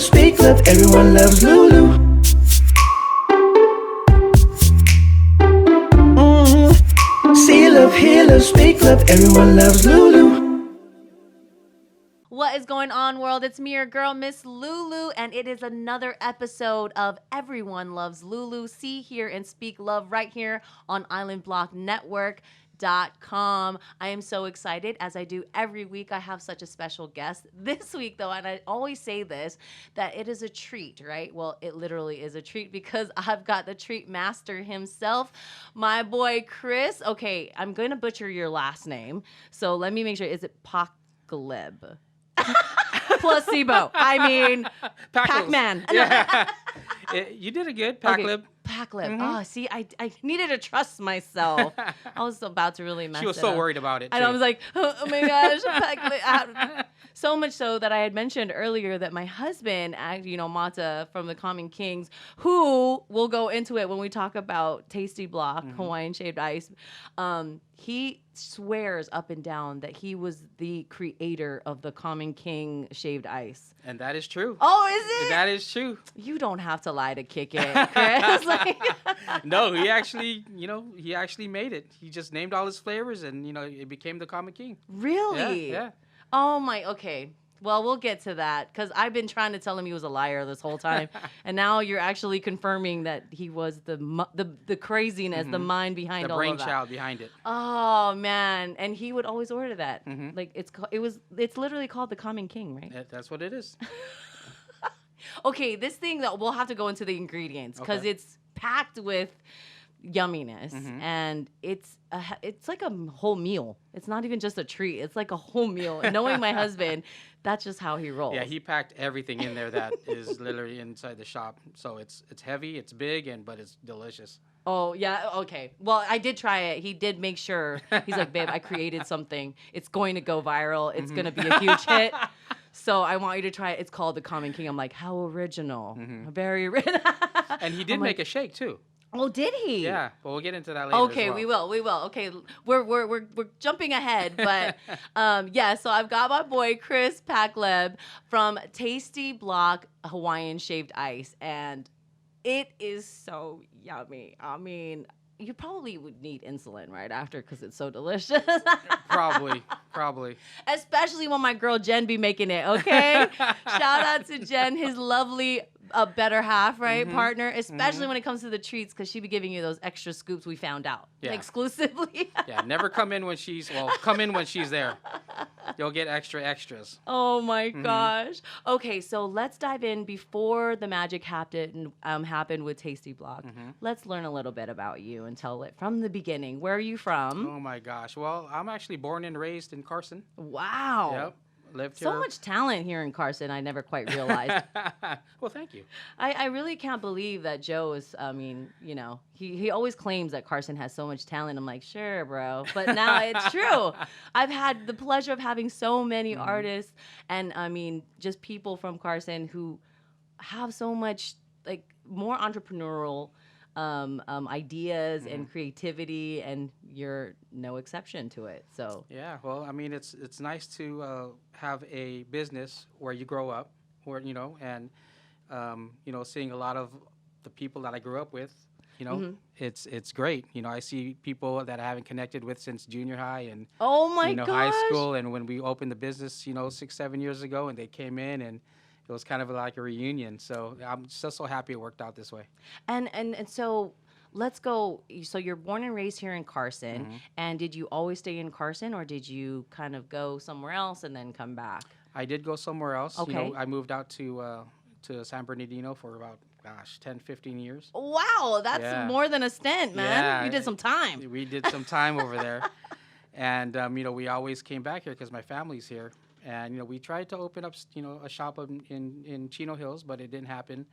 speak love, everyone loves Lulu. See love, hear love, speak love, everyone loves Lulu. What is going on, world? It's me, your girl, Miss Lulu, and it is another episode of Everyone Loves Lulu. See, hear, and speak love right here on IslandBlockNetwork.com. I am so excited, as I do every week. I have such a special guest this week, though, and I always say this, that it is a treat, right? Well, it literally is a treat because I've got the treat master himself, my boy Chris. Okay, I'm going to butcher your last name, so let me make sure. Is it Pacleb? Placebo. I mean, Pac-Man. Yeah. You did it good, Pacleb. Okay. Pacleb. Mm-hmm. Oh, see, I needed to trust myself. I was about to really mess it up. She was so worried about it, too. And I was like, oh my gosh, Pacleb. So much so that I had mentioned earlier that my husband, Mata from the Common Kings, who we'll go into it when we talk about Tasty Block, Hawaiian Shaved Ice, he swears up and down that he was the creator of the Common King Shaved Ice. And that is true. Oh, is it? That is true. You don't have to lie to kick it, Chris. No, he actually made it. He just named all his flavors and, it became the Common King. Really? Yeah. Oh, okay. Well, we'll get to that because I've been trying to tell him he was a liar this whole time, and now you're actually confirming that he was the craziness, the mind behind all of that. The brainchild behind it. Oh man! And he would always order that. Like it's literally called the Common King, right? That's what it is. Okay, this thing that we'll have to go into the ingredients because it's packed with yumminess, and it's like a whole meal. It's not even just a treat. It's like a whole meal. And knowing my husband, that's just how he rolls. Yeah, he packed everything in there that is literally inside the shop. So it's heavy, it's big, but it's delicious. Oh, yeah. Okay. Well, I did try it. He did make sure. He's like, babe, I created something. It's going to go viral. It's going to be a huge hit. So I want you to try it. It's called the Common King. I'm like, how original. Very original. And he did make a shake, too. Oh, did he? Yeah, but we'll get into that later. Okay, as well. we will. Okay, we're jumping ahead, but yeah. So I've got my boy Chris Pacleb from Tasty Block Hawaiian Shaved Ice, and it is so yummy. I mean, you probably would need insulin right after because it's so delicious. Probably. Especially when my girl Jen be making it. Okay, shout out to Jen, his lovely. A better half, right, partner, especially when it comes to the treats, because she be giving you those extra scoops we found out exclusively. Yeah, never come in when she's there. You'll get extras. Oh my gosh. Okay, so let's dive in before the magic happened with Tasty Block. Let's learn a little bit about you and tell it from the beginning. Where are you from? Oh my gosh. Well, I'm actually born and raised in Carson. Wow. Yep. Lived here. So much talent here in Carson, I never quite realized. Well, thank you. I really can't believe that Joe is, he always claims that Carson has so much talent. I'm like, sure, bro. But now it's true. I've had the pleasure of having so many artists and, just people from Carson who have so much, more entrepreneurial ideas and creativity, and you're no exception to it. So yeah, well, it's nice to have a business where you grow up, where and seeing a lot of the people that I grew up with. It's great. I see people that I haven't connected with since junior high and high school, and when we opened the business, 6-7 years ago, and they came in and. It was kind of like a reunion, so I'm just so happy it worked out this way. And so let's go. So you're born and raised here in Carson, and did you always stay in Carson, or did you kind of go somewhere else and then come back? I did go somewhere else. Okay. I moved out to San Bernardino for about 10, 15 years. Wow, that's more than a stint, man. Yeah, you did some time. We did some time over there, and we always came back here because my family's here. And, we tried to open up, a shop in Chino Hills, but it didn't happen.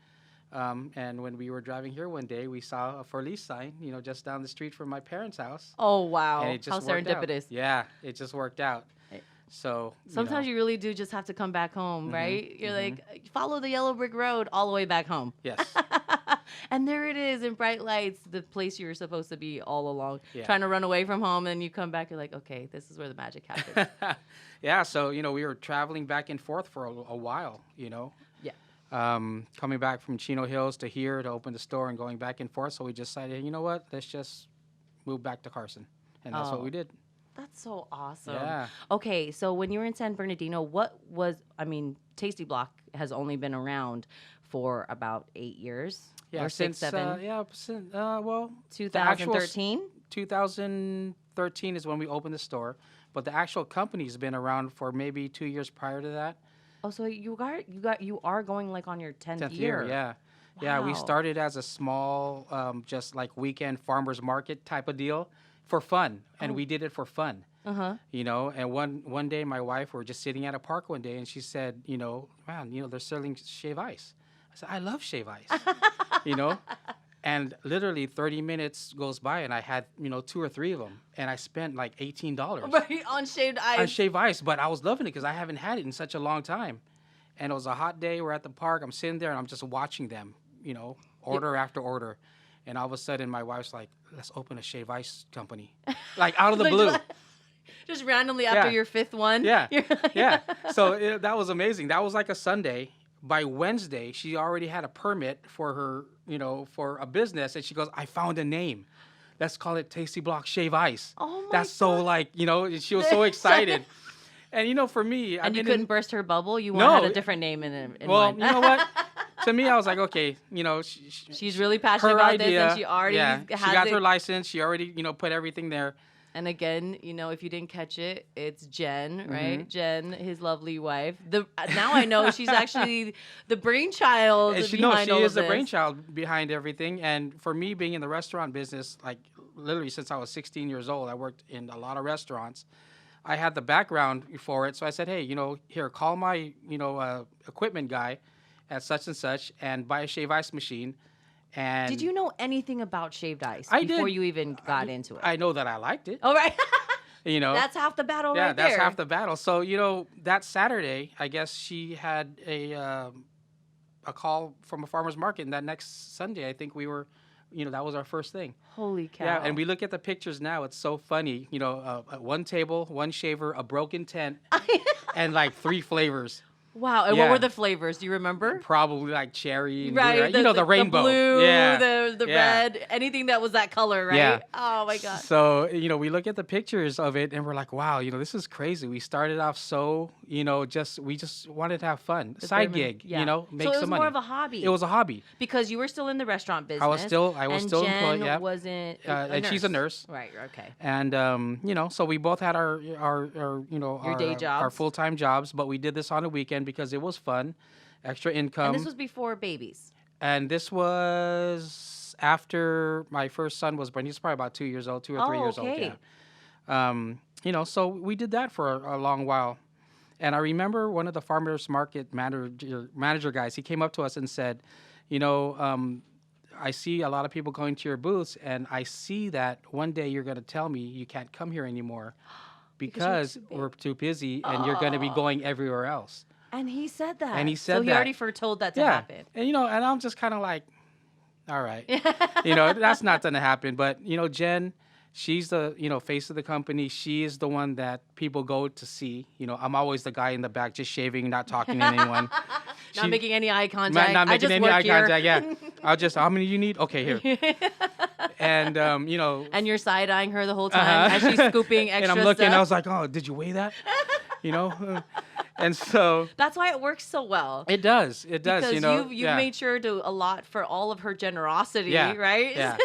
And when we were driving here one day, we saw a for lease sign, just down the street from my parents' house. Oh, wow. And it just How worked serendipitous. Out. Yeah, it just worked out. So sometimes you really do just have to come back home, right? You're like, follow the yellow brick road all the way back home. Yes. And there it is in bright lights, the place you were supposed to be all along, trying to run away from home. And you come back, you're like, okay, this is where the magic happens. Yeah. So, we were traveling back and forth for a while, Yeah. coming back from Chino Hills to here to open the store and going back and forth. So we decided, you know what, let's just move back to Carson. And that's what we did. That's so awesome. Yeah. Okay, so when you were in San Bernardino, Tasty Block has only been around for about 8 years. Yeah, or since 6, 7. Well, 2013. 2013 is when we opened the store, but the actual company's been around for maybe 2 years prior to that. Oh, so you are going like on your 10th year. Yeah. Yeah, we Wow. started as a small, just like weekend farmers market type of deal for fun, and we did it for fun. You know, and one day my wife, we were just sitting at a park one day, and she said, you know, man, you know, they're selling shave ice. I said, I love shave ice. You know, and literally 30 minutes goes by, and I had, you know, 2 or 3 of them, and I spent like $18 Right, on shaved ice. on shave ice, but I was loving it because I haven't had it in such a long time. And it was a hot day. We're at the park. I'm sitting there, and I'm just watching them, you know, order after order. And all of a sudden, my wife's like, let's open a shave ice company. Like, out of the blue. Just randomly after your 5th one. Yeah, You're like- yeah. So that was amazing. That was like a Sunday. By Wednesday, she already had a permit for her, you know, for a business. And she goes, I found a name. Let's call it Tasty Block Shave Ice. Oh, my That's so like, you know, she was so excited. And, you know, for me, And you couldn't burst her bubble? You No. had a different name in well, mind. you know what? To me, I was like, okay, you know, She's really passionate her about idea, this, and she already yeah, has she got it. her license. She already, you know, put everything there. And again, you know, if you didn't catch it, it's Jen, Mm-hmm. right? Jen, his lovely wife. Now I know she's actually the brainchild And she behind all is of the this. brainchild behind everything. And for me, being in the restaurant business, like literally since I was 16 years old, I worked in a lot of restaurants. I had the background for it, so I said, hey, you know, here, call my, you know, equipment guy at such and such, and buy a shave ice machine. And Did you know anything about shaved ice I before did. you even got into it? I know that I liked it. All right. You know, That's half the battle yeah, right that's there. half the battle. So, you know, that Saturday, I guess she had a call from a farmer's market, and that next Sunday, I think we were, you know, that was our first thing. Holy cow. Yeah, and we look at the pictures now. It's so funny. You know, one table, one shaver, a broken tent, and like 3 flavors. Wow. And Yeah. what were the flavors? Do you remember? Probably like cherry, and Right. blue, right? You know, the rainbow. The blue, yeah. the Yeah. red, anything that was that color, right? Yeah. Oh, my God. So, you know, we look at the pictures of it and we're like, wow, you know, this is crazy. We started off so, you know, we just wanted to have fun. Side gig, Yeah. you know, make so it was some money. more of a hobby. It was a hobby. Because you were still in the restaurant business. I was still and employed, Jen yeah. wasn't And she's a nurse. Right, okay. And, you know, so we both had our you know, Your day jobs. our full-time jobs, but we did this on the weekend because it was fun, extra income. And this was before babies. And this was after my first son was born. He's probably about 2 years old, 2 or 3 years old. okay. Yeah. You know, so we did that for a long while. And I remember one of the farmers market manager guys, he came up to us and said, you know, I see a lot of people going to your booths, and I see that one day you're going to tell me you can't come here anymore because we're too busy and you're going to be going everywhere else. And he said that. And he said so he that. already foretold that to happen. And, you know, and I'm just kind of like, all right. You know, that's not going to happen. But, you know, Jen, she's the, you know, face of the company. She is the one that people go to see. You know, I'm always the guy in the back just shaving, not talking to anyone. Not making any eye contact. Not I making just any work eye here. contact, yeah. I'll just, how many you need? Okay, here. And, you know. And you're side-eyeing her the whole time as she's scooping extra And I'm looking, stuff. I was like, oh, did you weigh that? You know? And so. That's why it works so well. It does. It does, Because you know. you've made sure to allot for all of her generosity, Yeah, right? Yeah.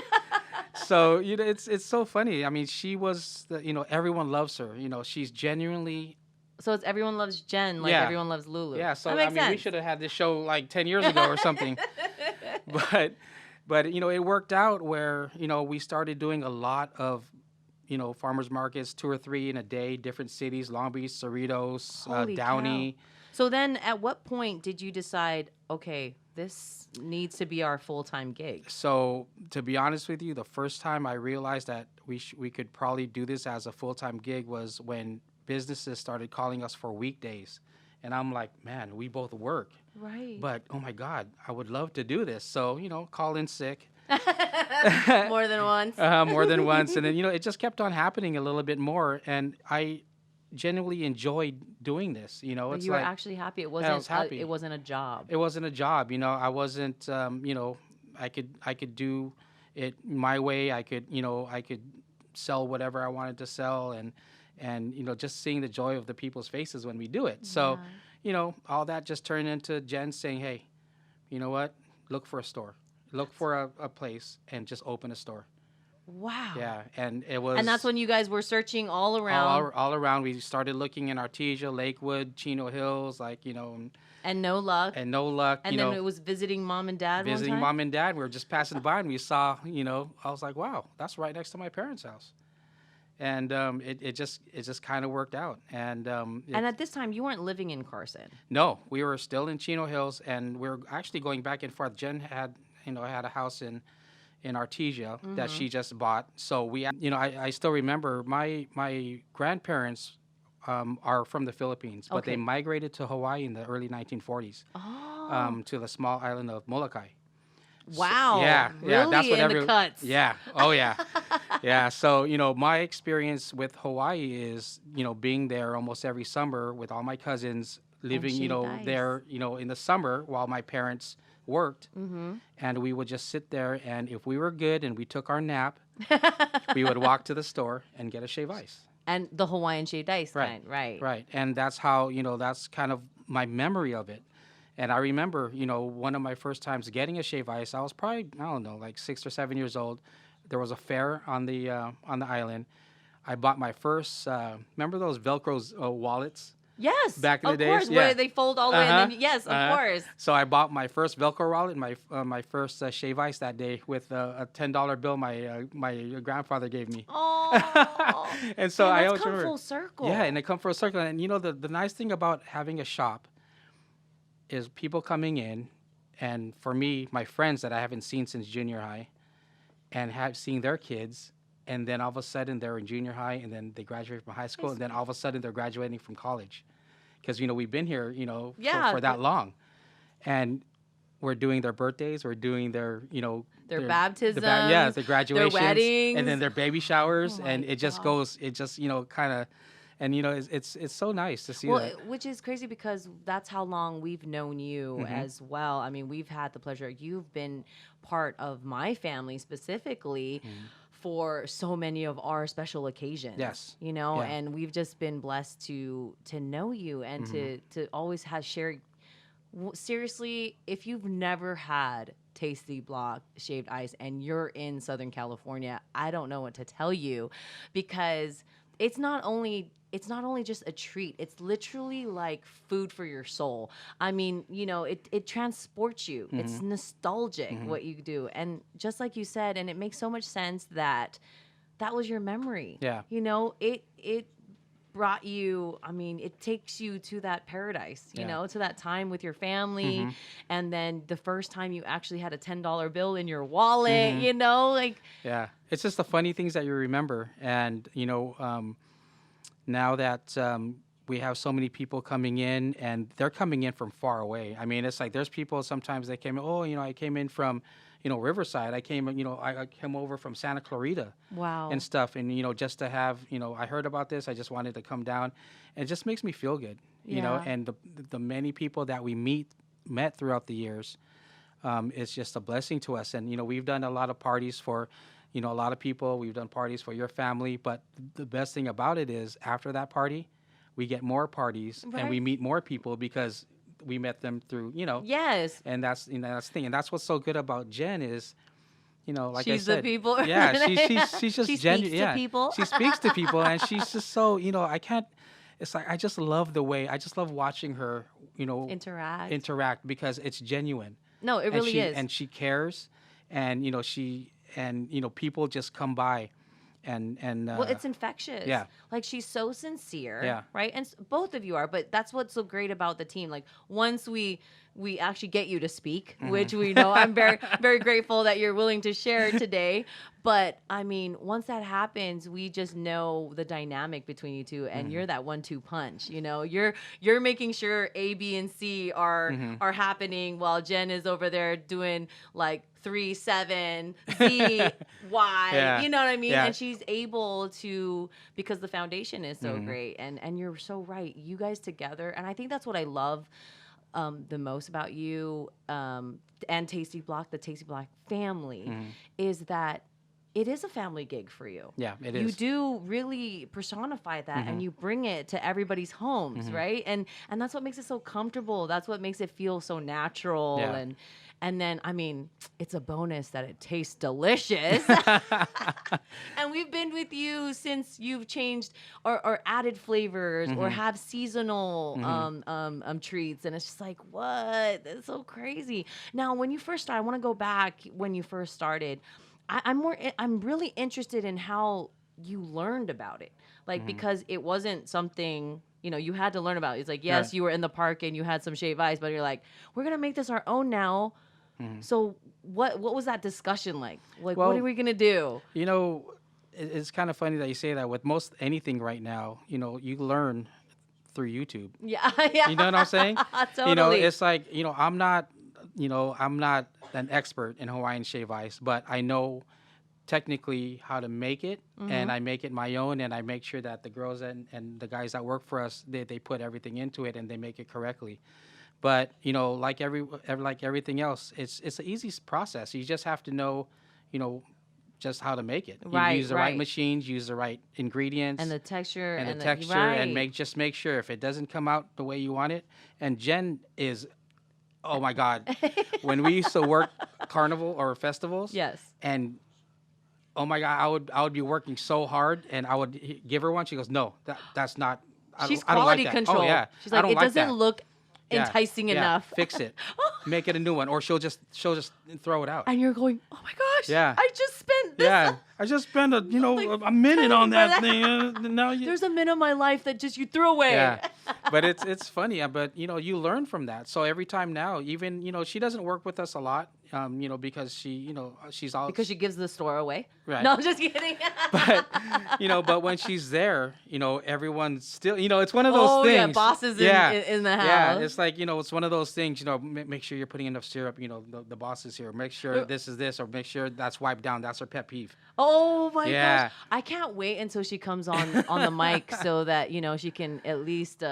So, you know, it's so funny. I mean, she was, you know, everyone loves her. You know, she's genuinely. So it's everyone loves Jen, like Yeah. everyone loves Lulu. Yeah, so that I makes mean, we sense. should have had this show like 10 years ago or something. But you know, it worked out where, you know, we started doing a lot of, you know, farmers markets, 2 or 3 in a day, different cities, Long Beach, Cerritos, Holy Downey. cow. So then at what point did you decide, okay, this needs to be our full-time gig? So to be honest with you, the first time I realized that we could probably do this as a full-time gig was when businesses started calling us for weekdays. And I'm like, man, we both work. Right. But, oh, my God, I would love to do this. So, you know, call in sick. More than once. More than once. And then, you know, it just kept on happening a little bit more. And I genuinely enjoyed doing this. But It's you were like actually happy. It I was wasn't. happy. It wasn't a job. It wasn't a job. I wasn't. I could do it my way. I could sell whatever I wanted to sell, and just seeing the joy of the people's faces when we do it. So, all that just turned into Jen saying, "Hey, you know what? Look for a store. Look for a place, and just open a store." Wow. Yeah, and it was. And that's when you guys were searching all around. all around. We started looking in Artesia, Lakewood, Chino Hills, And no luck. and no luck. And then it was visiting mom and dad Visiting one time? mom and dad. We were just passing by and we saw, I was like, wow, that's right next to my parents' house. And it just kind of worked out. And at this time, you weren't living in Carson. no, we were still in Chino Hills, and we were actually going back and forth. Jen had a house in Artesia that she just bought. So I still remember my grandparents are from the Philippines, but they Okay. migrated to Hawaii in the early 1940s to the small island of Molokai. Wow. Yeah, Really that's what in the cuts. Yeah. Oh yeah. Yeah. So, my experience with Hawaii is, being there almost every summer with all my cousins, living, shaved ice. there, in the summer while my parents worked. Mm-hmm. And we would just sit there, and if we were good and we took our nap, we would walk to the store and get a shave ice. And the Hawaiian shaved ice Right. kind, right? Right. And that's how, that's kind of my memory of it. And I remember, one of my first times getting a shave ice, I was probably, I don't know, like 6 or 7 years old. There was a fair on the island. I bought my first, remember those Velcro wallets? Yes. Back in the days? Of course, Yeah. where they fold all the way. And then, Uh-huh. yes, of course. So I bought my first Velcro wallet, my first shave ice that day with a $10 bill my grandfather gave me. Oh. And so I that's always come remember. full circle. Yeah, and they come full circle. And the nice thing about having a shop is people coming in, and for me, my friends that I haven't seen since junior high, and have seen their kids, and then all of a sudden they're in junior high, and then they graduate from high school, and then all of a sudden they're graduating from college, because we've been here, Yeah, for that long, and we're doing their birthdays, we're doing their, Their baptisms, the graduations, weddings. and then their baby showers, Oh my and it just goes, kind of. And it's so nice to see that. Which is crazy because that's how long we've known you Mm-hmm. as well. I mean, we've had the pleasure. You've been part of my family specifically for so many of our special occasions. Yes. Yeah. And we've just been blessed to know you and to always have shared. Seriously, if you've never had Tasty Block shaved ice and you're in Southern California, I don't know what to tell you, because it's not only just a treat, it's literally like food for your soul. I mean, it transports you. It's nostalgic what you do. And just like you said, and it makes so much sense that was your memory. Yeah. It brought you, it takes you to that paradise, to that time with your family. And then the first time you actually had a $10 bill in your wallet, Yeah, it's just the funny things that you remember. And, now that we have so many people coming in, and they're coming in from far away. I mean, it's like there's people sometimes they came, I came in from, Riverside. I came, I came over from Santa Clarita. Wow. And stuff. And, just to have, I heard about this. I just wanted to come down. And it just makes me feel good, Yeah. and the many people that we met throughout the years, it's just a blessing to us. And, we've done a lot of parties for, a lot of people. We've done parties for your family. But the best thing about it is after that party, we get more parties and we meet more people because we met them through, Yes. And that's, that's the thing. And that's what's so good about Jen is, like She's I the said, people. yeah, she's just She genuine. speaks to people. She speaks to people, and she's just so, I can't. It's like I just love the way. I just love watching her, interact because it's genuine. No, it really is. And she cares, and people just come by, and well, it's infectious. yeah. Like, she's so sincere. Yeah. Right. And both of you are, but that's what's so great about the team. Like, once we actually get you to speak, which we know, I'm very, very grateful that you're willing to share today. But once that happens, we just know the dynamic between you two, and you're that 1-2 punch. You're making sure A, B, and C are happening while Jen is over there doing like 537 ZY. Yeah. You know what I mean? Yeah. And she's able to, because the foundation is so great. And you're so right. You guys together. And I think that's what I love the most about you and Tasty Block, the Tasty Block family, is that it is a family gig for you. Yeah, it You is. do really personify that and you bring it to everybody's homes, right? And that's what makes it so comfortable. That's what makes it feel so natural. Yeah. And then, I mean, it's a bonus that it tastes delicious. And we've been with you since you've changed or added flavors or have seasonal treats. And it's just like, what? That's so crazy. Now, when you first started, I want to go back when you first started. I'm really interested in how you learned about it. Like, because it wasn't something, you had to learn about. It's like, yes, Right. you were in the park and you had some shaved ice, but you're like, we're going to make this our own now. So what was that discussion like? Like, what Well, are we going to do? It's kind of funny that you say that. With most anything right now, you learn through YouTube. Yeah. Yeah. You know what I'm saying? Totally. It's like, I'm not an expert in Hawaiian shave ice, but I know technically how to make it, and I make it my own, and I make sure that the girls and the guys that work for us, they put everything into it and they make it correctly. But like everything else, it's an easy process. You just have to know, just how to make it. You use the right machines, use the right ingredients, And the texture. and And the texture, and right. make sure if it doesn't come out the way you want it. And Jen is, oh my God, when we used to work carnival or festivals, Yes. and oh my God, I would be working so hard, and I would give her one. She goes, no, that's not. She's I don't like quality that. control. Oh yeah, She's I like, don't it like doesn't that. look Yeah, enticing yeah, enough. Fix it, make it a new one, or she'll just throw it out. And you're going, oh my gosh. Yeah. I just spent this. Yeah, I just spent a minute on that thing. Now There's a minute of my life that just you threw away. Yeah, but it's funny. But you learn from that. So every time now, even she doesn't work with us a lot. Because she's all Because she gives the store away. Right. No, I'm just kidding. but when she's there, everyone's still, it's one of those things. Yeah, bosses in the house. Yeah, it's like, it's one of those things, make sure you're putting enough syrup, the boss is here. Make sure this is this, or make sure that's wiped down. That's her pet peeve. Oh my Yeah. gosh. I can't wait until she comes on the mic so that, she can at least,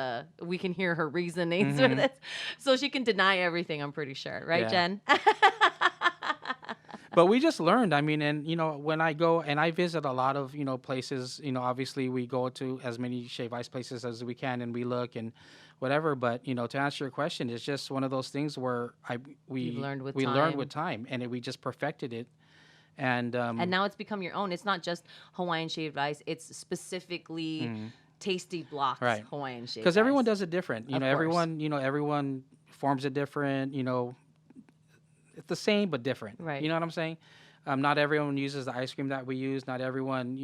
we can hear her reasonings for this. So she can deny everything, I'm pretty sure. Right, Yeah. Jen? But we just learned. I mean, and when I go and I visit a lot of places, obviously we go to as many shave ice places as we can, and we look and whatever. But to answer your question, it's just one of those things where we learned with learned with time, and we just perfected it. And now it's become your own. It's not just Hawaiian shaved ice. It's specifically Tasty Blocks Right. Hawaiian shaved ice. because everyone does it different. Of course. Everyone forms it different. It's the same but different. Right. You know what I'm saying? Not everyone uses the ice cream that we use. Not everyone,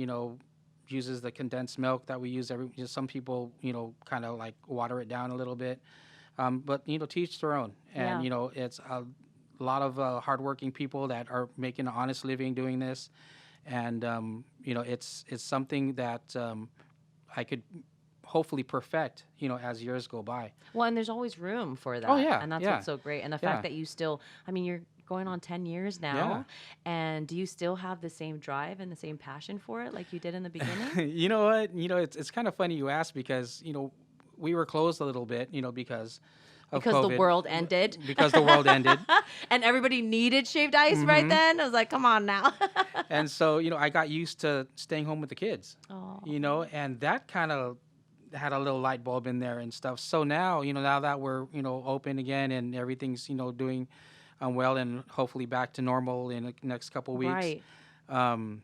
uses the condensed milk that we use. Some people, kind of like water it down a little bit. But to each their own. And Yeah. It's a lot of hardworking people that are making an honest living doing this, and it's something that I could hopefully perfect, as years go by. Well, and there's always room for that. Oh, yeah, And that's yeah. what's so great. And the Yeah. fact that you still, I mean, you're going on 10 years now. And do you still have the same drive and the same passion for it like you did in the beginning? You know what? It's kind of funny you ask because, we were closed a little bit, because of Because the COVID. world ended. Because the world ended. And everybody needed shaved ice right then. I was like, come on now. And so, I got used to staying home with the kids, Oh. and that kind of had a little light bulb in there and stuff. So now, now that we're, open again and everything's, doing well and hopefully back to normal in the next couple weeks. Right. I'm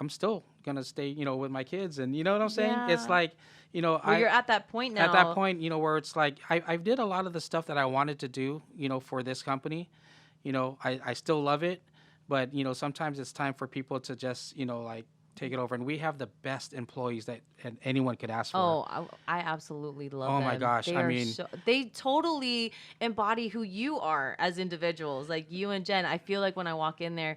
still going to stay, with my kids. And you know what I'm saying? Yeah. It's like, Well, you're at that point now. at that point, where it's like, I did a lot of the stuff that I wanted to do, for this company. I still love it, but, sometimes it's time for people to just, like take it over. And we have the best employees that anyone could ask for. Oh, I absolutely love them. Oh my gosh, They I are mean- they totally embody who you are as individuals. Like you and Jen, I feel like when I walk in there,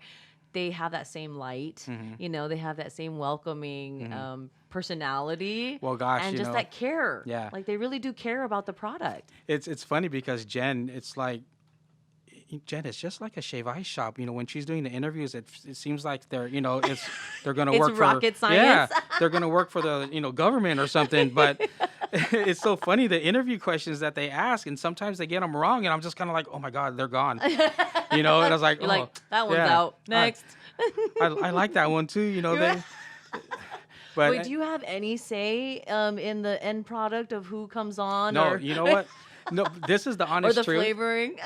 they have that same light. Mm-hmm. They have that same welcoming personality. Well, gosh, and just that care. Yeah. Like they really do care about the product. It's funny because Jen, it's like, Jen, it's just like a shave ice shop. When she's doing the interviews, it seems like they're they're gonna It's work for rocket science. they're gonna work for the government or something. But it's so funny the interview questions that they ask, and sometimes they get them wrong, and I'm just kind of like, oh my god, they're gone. And I was like, You're like, that one's out. Next. I like that one too. They. But Wait, do you have any say in the end product of who comes on? No, or... you know what? No, this is the honest or the truth. flavoring.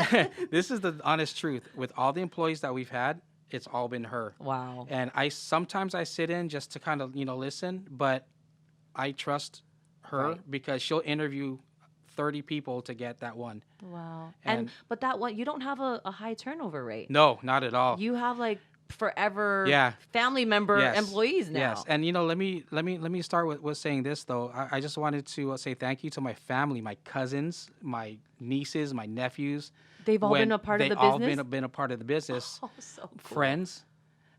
This is the honest truth. With all the employees that we've had, it's all been her. Wow. And sometimes I sit in just to kind of listen, but I trust her because she'll interview 30 people to get that one. Wow. But that one, you don't have a high turnover rate. No, not at all. You have like forever family member Yes. employees now. Yes. And let me start with saying this though. I just wanted to say thank you to my family, my cousins, my nieces, my nephews. They've all been a part of the business. They've all been a part of the business. Oh, so cool. Friends,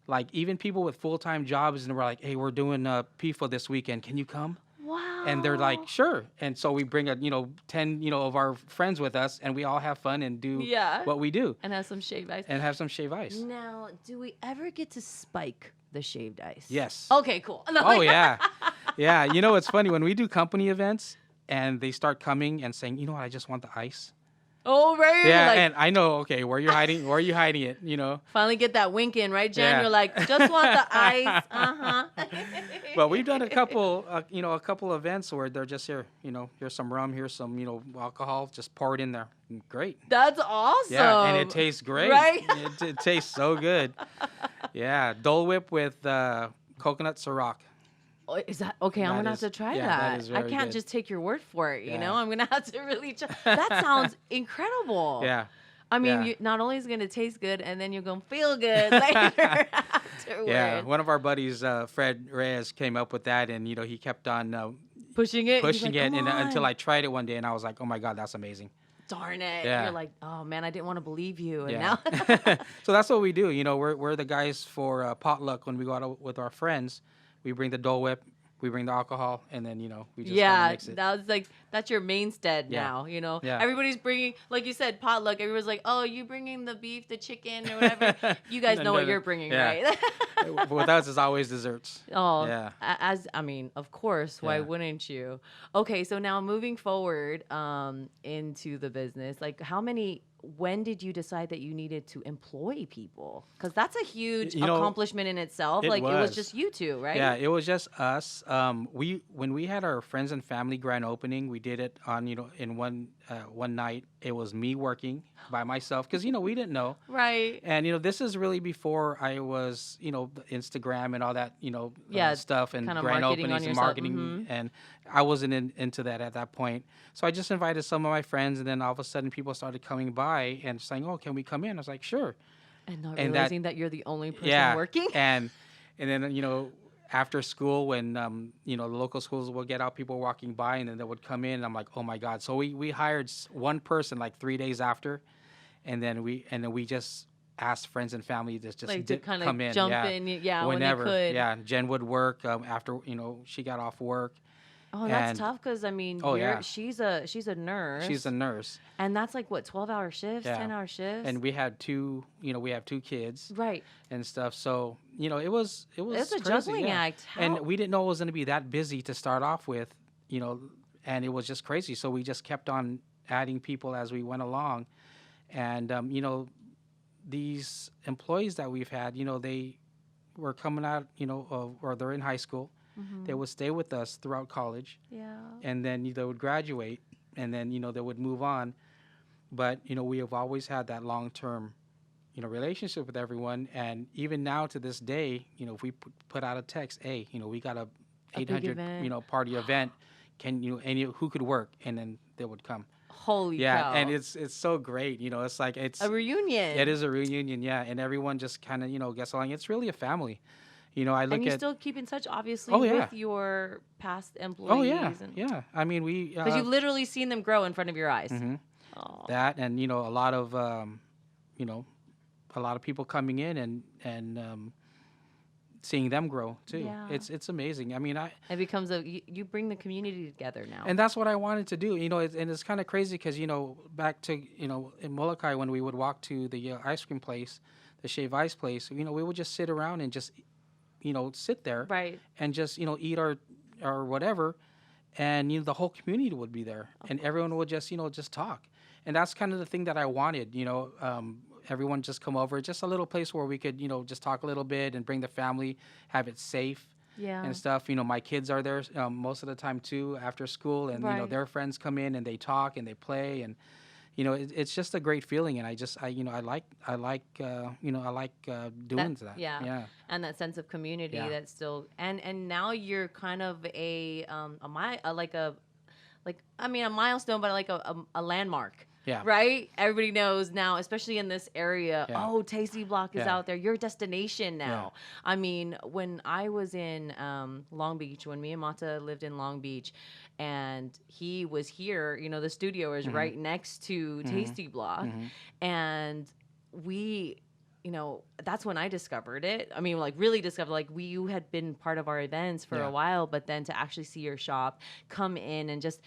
like even people with full-time jobs, and we're like, hey, we're doing PIFA this weekend. Can you come? Wow. And they're like, sure. And so we bring 10 of our friends with us, and we all have fun and do what we do. And have some shaved ice. Now, do we ever get to spike the shaved ice? Yes. Okay, cool. Oh yeah, yeah. It's funny when we do company events and they start coming and saying, I just want the ice. Oh, right. Yeah, like, and I know. Okay, where are you hiding it? Finally get that wink in, right, Jen? Yeah. You're like, just want the ice. But we've done a couple events where they're just here. Here's some rum, here's some alcohol. Just pour it in there. Great. That's awesome. Yeah, and it tastes great. Right? It tastes so good. Yeah, Dole Whip with coconut Ciroc. Oh, is that okay? I'm gonna have to try that. That is very I can't good. just take your word for it. Yeah. I'm gonna have to really try. That sounds incredible. Yeah. I mean, not only is it gonna taste good, and then you're gonna feel good later afterwards. Yeah, one of our buddies, Fred Reyes, came up with that, and he kept on pushing it, until I tried it one day, and I was like, oh my god, that's amazing. Darn it! Yeah. You're like, oh man, I didn't want to believe you, and Yeah. now. So that's what we do. We're the guys for potluck when we go out with our friends. We bring the Dole Whip, we bring the alcohol, and then we just kinda mix it. That's your mainstead now. Yeah. Everybody's bringing, like you said, potluck. Everyone's like, oh, you bringing the beef, the chicken, or whatever. You guys know what you're bringing, right? With us, it's always desserts. Oh, yeah. Of course. Why Yeah. wouldn't you? Okay, so now moving forward into the business, like when did you decide that you needed to employ people? Because that's a huge accomplishment in itself. It was just you two, right? Yeah, it was just us. When we had our friends and family grand opening, we did it on in one night. It was me working by myself because we didn't know. Right. And this is really before I was the Instagram and all that stuff and kind of grand marketing openings on and yourself. marketing, Mhm. and I wasn't into that at that point. So I just invited some of my friends, and then all of a sudden people started coming by and saying, "Oh, can we come in?" I was like, "Sure." And not And realizing that you're the only person working. and then after school when the local schools will get out, people walking by, and then they would come in, and I'm like, oh my god. So we hired one person like 3 days after, and then we just asked friends and family to just Like to kind come of in, jump in, whenever. when they could. Yeah, Jen would work after she got off work. Oh, that's tough because she's a nurse. She's a nurse, and that's like what 12-hour shifts, 10-hour shifts. and we have two kids, right, and stuff. So it was it's a crazy, juggling act. And we didn't know it was going to be that busy to start off with, and it was just crazy. So we just kept on adding people as we went along, and these employees that we've had, they were coming out, or they're in high school. Mm-hmm. They would stay with us throughout college. Yeah. And then they would graduate, and then they would move on. But we have always had that long-term, relationship with everyone. And even now to this day, if we put out a text, hey, we got a 800 party event, can who could work, and then they would come. Holy cow. And it's so great. It's like it's a reunion. It is a reunion, yeah. And everyone just kind of gets along. It's really a family. I look and you at still keep in touch, obviously, with your past employees. Oh yeah, yeah. I mean, because you've literally seen them grow in front of your eyes. Mm-hmm. That, and a lot of people coming in and seeing them grow too. Yeah. It's amazing. I mean, It becomes you bring the community together now. and that's what I wanted to do. And it's kind of crazy because back to in Molokai when we would walk to the ice cream place, the Shave Ice place, we would just sit around and just sit there Right. and just eat our whatever, and the whole community would be there, and everyone would just talk, and that's kind of the thing that I wanted. Everyone just come over, just a little place where we could just talk a little bit and bring the family, have it safe. Yeah. And stuff. My kids are there most of the time too after school, and Right. their friends come in and they talk and they play, and it's just a great feeling. And I like doing that. Yeah. Yeah. And that sense of community Yeah. that's still and now you're kind of a milestone, but like a landmark. Yeah. Right? Everybody knows now, especially in this area. Yeah. Oh, Tasty Block is Yeah. out there. Your destination now. I mean, when I was in Long Beach, when me and Mata lived in Long Beach, and he was here, the studio is right next to Tasty Block, and we. That's when I discovered it. I mean, like really discovered, like you had been part of our events for a while, but then to actually see your shop, come in and just,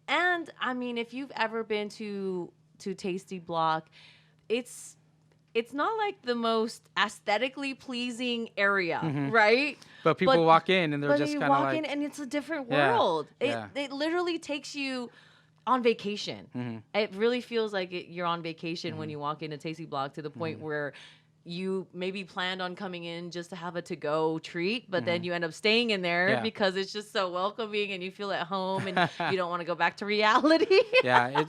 and I mean, if you've ever been to Tasty Block, it's not like the most aesthetically pleasing area, right? But people But- walk in and they're But just you kind of walk like, in and it's a different Yeah, world. yeah. It literally takes you on vacation. It really feels like you're on vacation when you walk into Tasty Block, to the point where you maybe planned on coming in just to have a to-go treat, but then you end up staying in there Yeah. because it's just so welcoming and you feel at home and you don't want to go back to reality. yeah,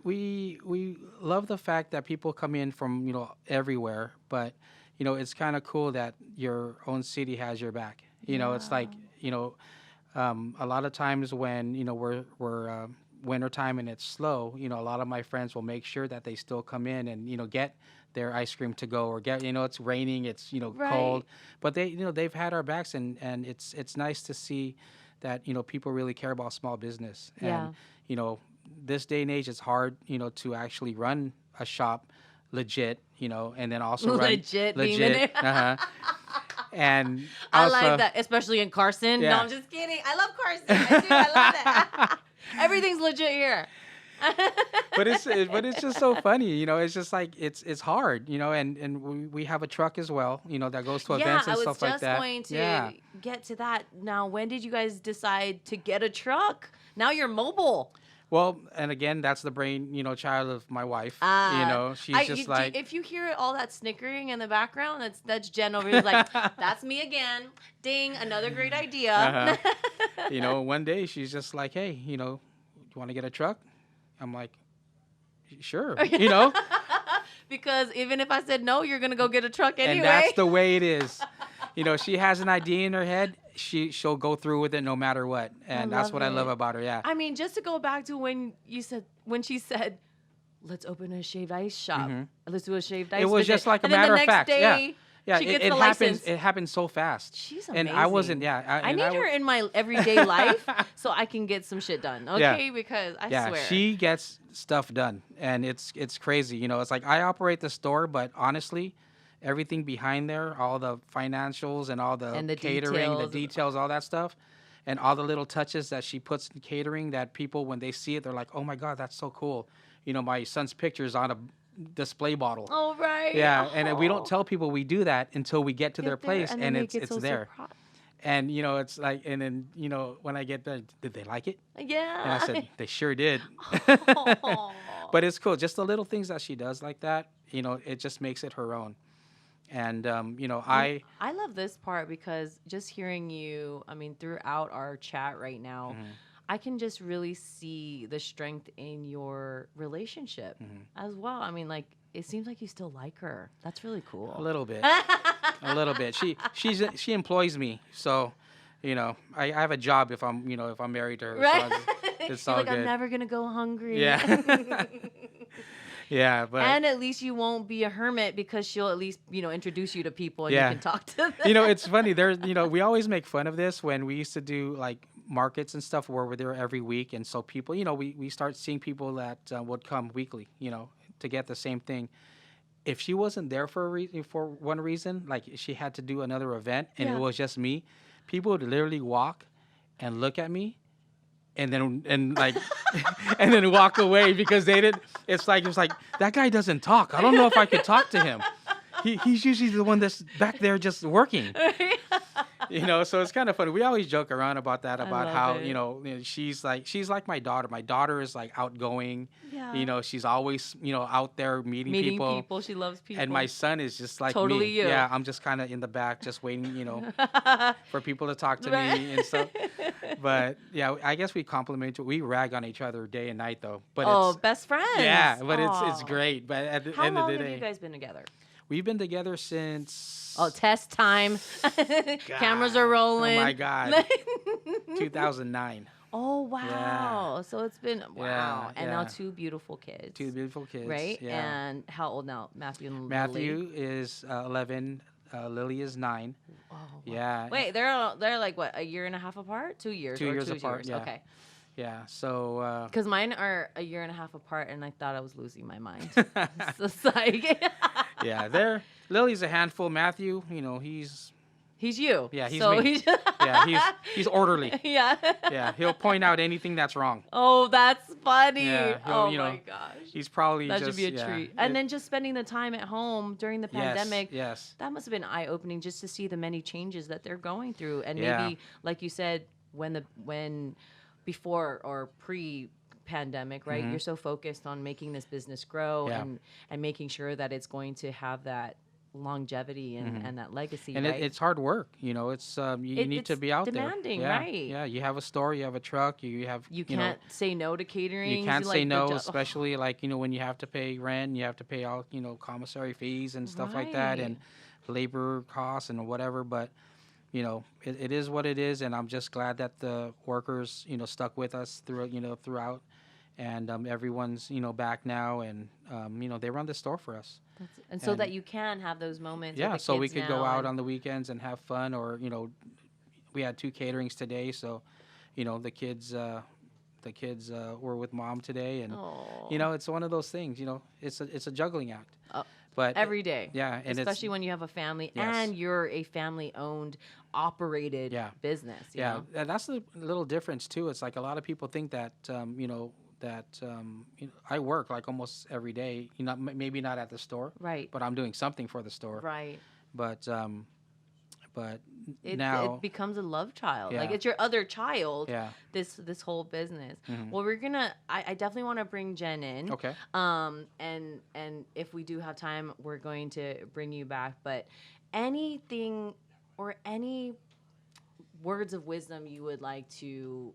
we love the fact that people come in from everywhere, but it's kind of cool that your own city has your back. It's like a lot of times when we're winter time and it's slow, a lot of my friends will make sure that they still come in and get their ice cream to go, or get it's raining, it's Right. cold, but they've had our backs, and it's nice to see that people really care about small business. Yeah. And this day and age, it's hard to actually run a shop legit, and then also Legit being the name. And I also, like that, especially in Carson. No, Yeah. I'm just kidding. I love Carson. I love that. Everything's legit here. but it's just so funny, it's just like it's hard, and we have a truck as well, that goes to events and I was stuff just like that. going to Yeah. get to that. Now, when did you guys decide to get a truck? Now you're mobile. Well, and again, that's the brain, child of my wife. She's if you hear all that snickering in the background, that's Jen over here. Like, that's me again. Ding, another great idea. One day she's just like, hey, you want to get a truck? I'm like, sure, Because even if I said no, you're gonna go get a truck anyway. And that's the way it is. She has an idea in her head. She'll go through with it no matter what, and that's love what I love it. about her. Yeah. I mean, just to go back to when she said, "Let's open a shaved ice shop. Let's do a shaved ice." It was visit." just like a And then matter the of next fact. day, Yeah, she gets it the happens. license. It happens so fast. She's amazing. And I wasn't. Yeah, I need her in my everyday life so I can get some shit done. Okay, because I Yeah, swear. she gets stuff done, and it's crazy. It's like I operate the store, but honestly, everything behind there, all the financials and all the, And the catering, details. the details, all that stuff, and all the little touches that she puts in catering, that people, when they see it, they're like, "Oh my God, that's so cool!" My son's picture's on a display bottle. Oh, right. Yeah, and we don't tell people we do that until we get to their Get there, place, and and then they it's get so there. surprised. And it's like, and then when I get there, did they like it? Yeah. And I said, they sure did. Aw. But it's cool, just the little things that she does like that. It just makes it her own. And I love this part because just hearing you, I mean, throughout our chat right now, I can just really see the strength in your relationship as well. I mean, like, it seems like you still like her. That's really cool. a little bit, a little bit. She employs me, so I have a job if I'm married to her. Right? So it's You're all like, good. I'm never going to go hungry. Yeah. Yeah, but And at least you won't be a hermit because she'll at least, introduce you to people and Yeah. you can talk to them. it's funny. There's, we always make fun of this when we used to do like markets and stuff where we're there every week, and so people, we start seeing people that would come weekly, to get the same thing, if she wasn't there for a reason, for one reason, like she had to do another event and it Yeah. was just me, people would literally walk and look at me and then like and then walk away because they didn't. It's like that guy doesn't talk. I don't know if I could talk to him. He's usually the one that's back there just working. So it's kind of funny. We always joke around about that, about love how, it. she's like my daughter. My daughter is like outgoing. Yeah. She's always, out there meeting Meeting people. people. She loves people. And my son is just like Totally me. you. Yeah, I'm just kind of in the back, just waiting, for people to talk to Right. me and stuff. But yeah, I guess we compliment. We rag on each other day and night, though. But Oh, it's best friends. yeah, but it's Aw. great. But at the How end of long the have day, you guys been together? we've been together since. Oh, test time. Cameras are God. rolling. Oh my God, 2009. Oh, wow. So it's been, wow. Yeah, And now yeah. 2 beautiful kids. 2 beautiful kids. Right? Yeah. And how old now? Matthew and Lily? Matthew is 11. Lily is 9. Oh, wow. Yeah. Wait, they're like what, a year and a half apart? 2 years. 2 or years 2 apart, years. yeah. Okay. Yeah. So. Because mine are a year and a half apart, and I thought I was losing my mind. So it's like, Yeah. Lily's a handful. Matthew, he's. he's you. Yeah, he's so me. Yeah, he's orderly. yeah. Yeah, he'll point out anything that's wrong. Oh, that's funny. Yeah, he'll, oh you my know, gosh. He's probably That just, should be a treat. And then just spending the time at home during the yes, pandemic. yes. That must have been eye-opening just to see the many changes that they're going through. And Yeah. maybe, like you said, when before or pre-pandemic, right? Mhm. You're so focused on making this business grow Yeah. and making sure that it's going to have that longevity and that legacy, And right? it's hard work, It's you need to it's be out demanding, there. Yeah, right? Yeah, you have a store, you have a truck, you have You know, can't say no to catering. you can't say like, no, the especially like when you have to pay rent, you have to pay all commissary fees and stuff like that, and labor costs and whatever. But it is what it is, and I'm just glad that the workers stuck with us throughout, and everyone's back now, and they run the store for us. And so that And- you can have those moments. Yeah, with the so we kids could go now out and- on the weekends and have fun, or we had 2 caterings today, so the kids were with mom today, and Aw. it's one of those things. It's a juggling act. Oh, But every day. yeah, and Especially when you have a family Yes. and you're a family-owned, operated Yeah. business. You yeah, know? and that's the little difference too. It's like a lot of people think that I work like almost every day. Maybe not at the store, Right. but I'm doing something for the store. Right. But It now, becomes a love child. Like Yeah. it's your other child. yeah, This whole business. Mhm. Well, I definitely want to bring Jen in. okay, And if we do have time, we're going to bring you back. But anything or any words of wisdom you would like to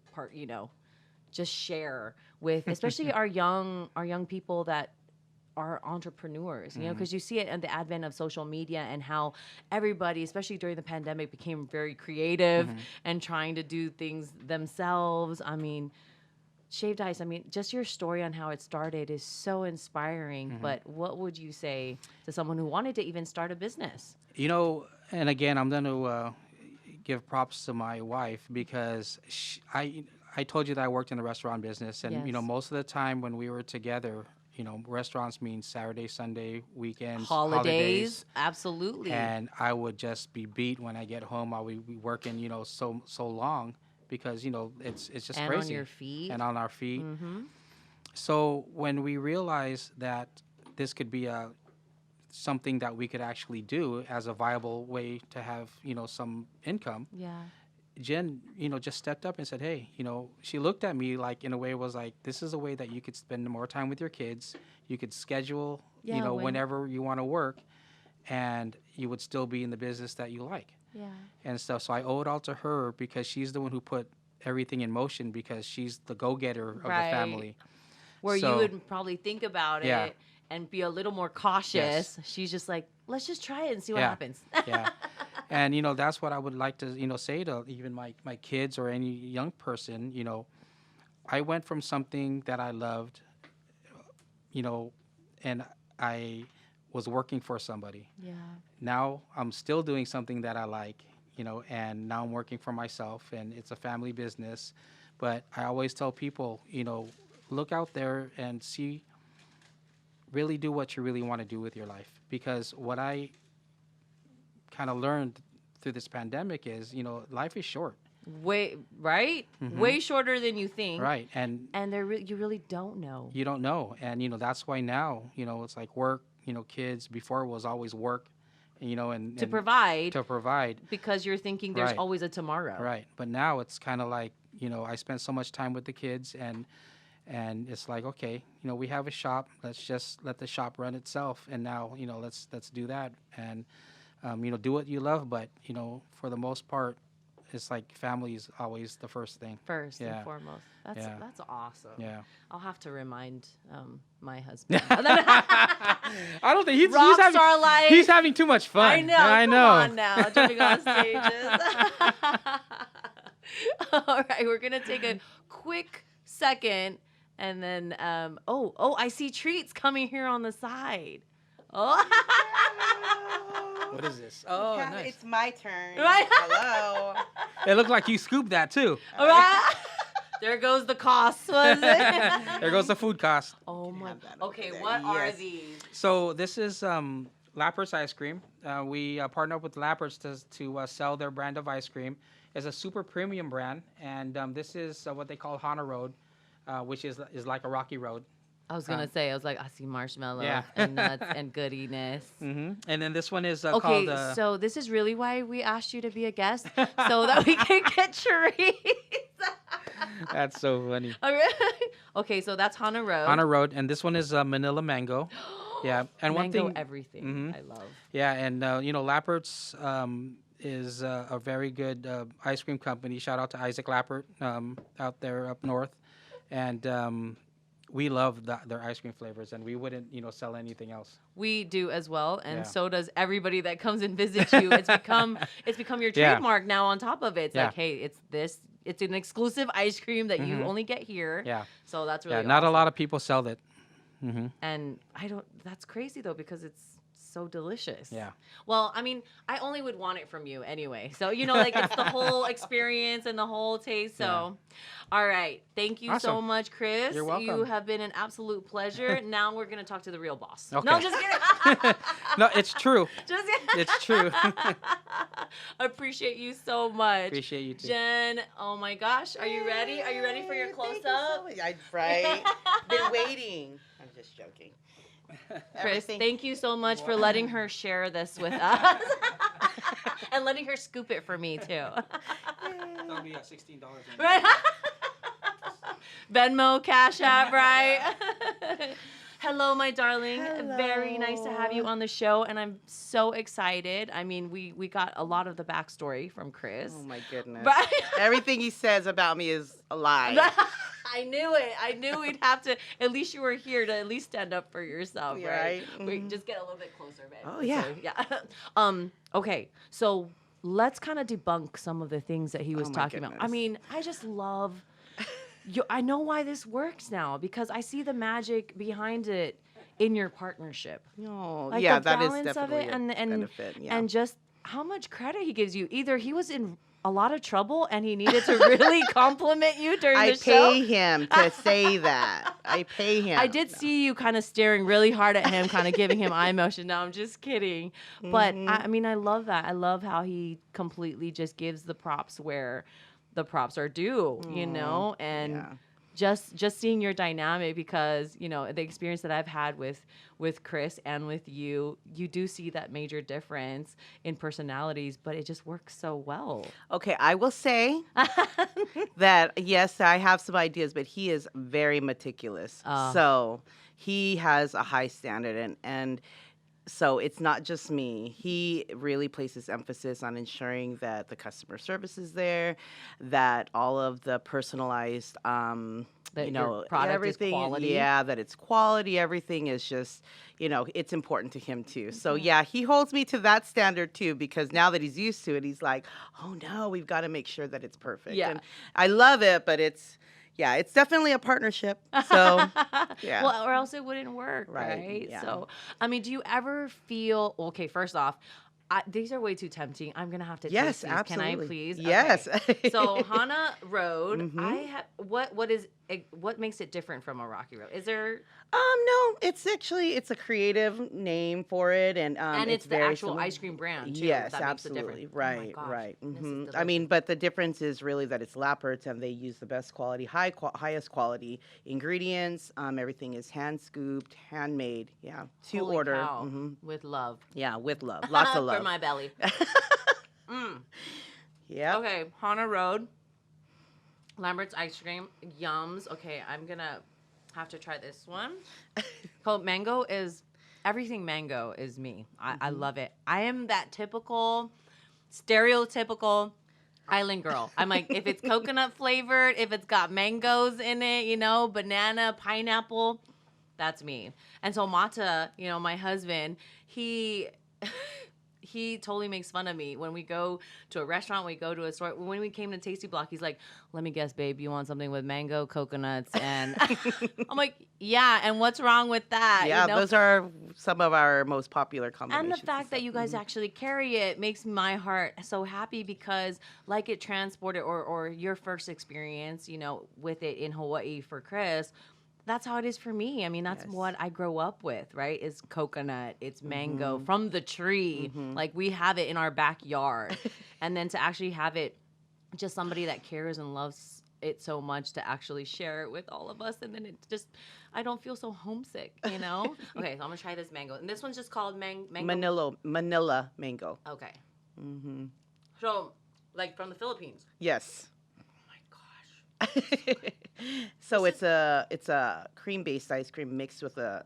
just share with, especially our young people that are entrepreneurs, because you see it in the advent of social media and how everybody, especially during the pandemic, became very creative and trying to do things themselves. I mean, Shaved Ice, just your story on how it started is so inspiring. But what would you say to someone who wanted to even start a business? and again, I'm going to give props to my wife because I told you that I worked in the restaurant business, and Yes. most of the time when we were together, restaurants mean Saturday, Sunday, weekends, Holidays, absolutely. and I would just be beat when I get home. I would be working, so long because it's just and crazy. on your feet. And on our feet. Mm-hmm. So when we realized that this could be something that we could actually do as a viable way to have some income, Yeah. Jen, just stepped up and said, hey, she looked at me like in a way was like, this is a way that you could spend more time with your kids. You could schedule, Yeah, whenever you want to work, and you would still be in the business that you like Yeah. and stuff. So I owe it all to her because she's the one who put everything in motion because she's the go-getter of Right. the family. Where So- you would probably think about Yeah. it and be a little more cautious. She's just like, let's just try it and see what Yeah. happens. Yeah. And, that's what I would like to, say to even my kids or any young person, I went from something that I loved, and I was working for somebody. Yeah. Now I'm still doing something that I like, and now I'm working for myself, and it's a family business. But I always tell people, look out there and really do what you really want to do with your life. Because what I kind of learned through this pandemic is, life is short. Way right? Way shorter than you think. Right. And you really don't know. you don't know. And, that's why now, it's like work, kids. Before it was always work, and To provide. to provide. Because you're thinking there's Right. always a tomorrow. Right. But now it's kind of like, I spend so much time with the kids, and it's like, okay, we have a shop. Let's just let the shop run itself. And now, let's do that. And, do what you love. But, for the most part, it's like family is always the first thing. First Yeah. and foremost. That's awesome. Yeah. I'll have to remind my husband. I don't think Rockstar life. he's having too much fun. I know. I Come know. on now, jumping on stages. All right, we're gonna take a quick second, and then I see treats coming here on the side. Oh. What is this? Oh, Yeah, nice. It's my turn. Right. Hello. It looked like you scooped that too. All right. There goes the cost, was it? There goes the food cost. Oh my. have that over Okay, there. what are Yes. these? So this is Lapper's ice cream. We partnered up with Lapper's to sell their brand of ice cream. It's a super premium brand, and this is what they call Hana Road, which is like a rocky road. I was gonna say, I was like, I see marshmallow Yeah. and nuts and goodiness. And then this one is Okay, called. so this is really why we asked you to be a guest, so that we can get treats. That's so funny. Okay, so that's Hana Road. Hana Road, and this one is Manila Mango. Yeah, and one Mango thing. everything. I love. Yeah, and Lappert's is a very good ice cream company. Shout out to Isaac Lappert out there up north, and we love their ice cream flavors, and we wouldn't sell anything else. We do as well, and Yeah. so does everybody that comes and visits you. It's become your Yeah. trademark now. On top of it, it's Yeah. like, hey, it's an exclusive ice cream that you only get here. Yeah, So that's really not a awesome. lot of people sell that. And that's crazy though, because it's so delicious. Yeah. Well, I mean, I only would want it from you anyway. So, like it's the whole experience and the whole taste. So, all right. Thank you so Awesome. much, Chris. You're welcome. You have been an absolute pleasure. Now we're going to talk to the real boss. Okay. No, just kidding. No, it's true. Just kidding. It's true. Appreciate you so much. Appreciate you too. Jen, oh my gosh. Are you ready? Are you ready for your Thank you close-up? so much. Right. Been waiting. I'm just joking. Chris, Everything- thank you so much for letting her share this with us. And letting her scoop it for me, too. That'll be $16. Right? Venmo, Cash App, right? Hello, my darling. Very nice to have you on the show, and I'm so excited. I mean, we got a lot of the backstory from Chris. Oh my goodness. Right? Everything he says about me is a lie. I knew it. I knew we'd have to. At least you were here to at least stand up for yourself, Yeah, right? right. We just get a little bit closer, babe. Oh, yeah. So, yeah. Okay. So let's kind of debunk some of the things that he was Oh, my talking about. I goodness. mean, I just love. I know why this works now because I see the magic behind it in your partnership. Oh, Like yeah, the that is balance of definitely it a and benefit. Yeah. and just how much credit he gives you. Either he was in a lot of trouble and he needed to really compliment you during I the show. pay him to say that. I pay him. I did see you kind of staring really hard at him, kind of giving him eye motion. No, I'm just kidding. But I mean, I love that. I love how he completely just gives the props where the props are due, and yeah. just seeing your dynamic because, the experience that I've had with Chris and with you do see that major difference in personalities, but it just works so well. Okay, I will say that, yes, I have some ideas, but he is very meticulous. So he has a high standard, and so it's not just me. He really places emphasis on ensuring that the customer service is there, that all of the personalized, That your product is everything, quality. yeah, that it's quality. Everything is just, it's important to him too. So yeah, he holds me to that standard too, because now that he's used to it, he's like, oh no, we've got to make sure that it's perfect. Yeah. And I love it, but it's definitely a partnership. So yeah. Well, or else it wouldn't work, Right, right? yeah. So, I mean, do you ever feel, okay, first off, These are way too tempting. I'm gonna have to Yes, taste these. absolutely. Can I please? Yes. Okay. So Hana Road. Mm-hmm. What makes it different from a Rocky Road? Is there? No, it's a creative name for it, and It's the very actual similar. ice cream brand too. Yes, That makes the absolutely. difference. Oh my Right, gosh, right. this is I delicious. mean, but the difference is really that it's Lapperts, and they use the best quality, highest quality ingredients. Everything is hand scooped, handmade. Yeah, to Holy order. cow, with love. Yeah, with love, lots of love. For my belly. Yeah. Okay, Hana Road. Lambert's ice cream. Yums. Okay, I'm gonna have to try this one. Called mango is everything mango is me. I love it. I am that typical, stereotypical island girl. I'm like, if it's coconut flavored, if it's got mangoes in it, banana, pineapple, that's me. And so Mata, my husband, he totally makes fun of me when we go to a restaurant, we go to a store. When we came to Tasty Block, he's like, let me guess, babe, you want something with mango, coconuts, and I'm like, yeah, and what's wrong with that? Yeah, those are some of our most popular combinations. And the fact that you guys actually carry it makes my heart so happy because like it transported or your first experience, with it in Hawaii for Chris, that's how it is for me. I mean, that's what I grow up with, right? Is coconut, it's mango from the tree. Like we have it in our backyard. And then to actually have it just somebody that cares and loves it so much to actually share it with all of us. And then it just, I don't feel so homesick, Okay, so I'm going to try this mango. And this one's just called mango. Manila mango. Okay. So, like from the Philippines. Yes. Oh my gosh. So it's a cream-based ice cream mixed with a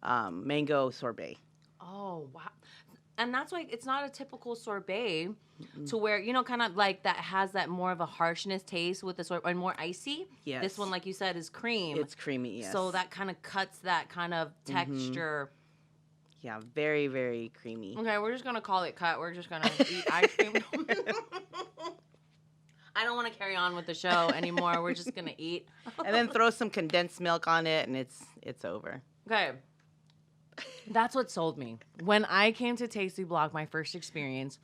mango sorbet. Oh, wow. And that's why it's not a typical sorbet to where, kind of like that has that more of a harshness taste with the sorbet and more icy. Yes. This one, like you said, is cream. It's creamy, yes. So that kind of cuts that kind of texture. Yeah, very, very creamy. Okay, we're just going to call it cut. We're just going to eat ice cream. I don't want to carry on with the show anymore. We're just going to eat. And then throw some condensed milk on it, and it's over. Okay. That's what sold me. When I came to Tasty Block, my first experience,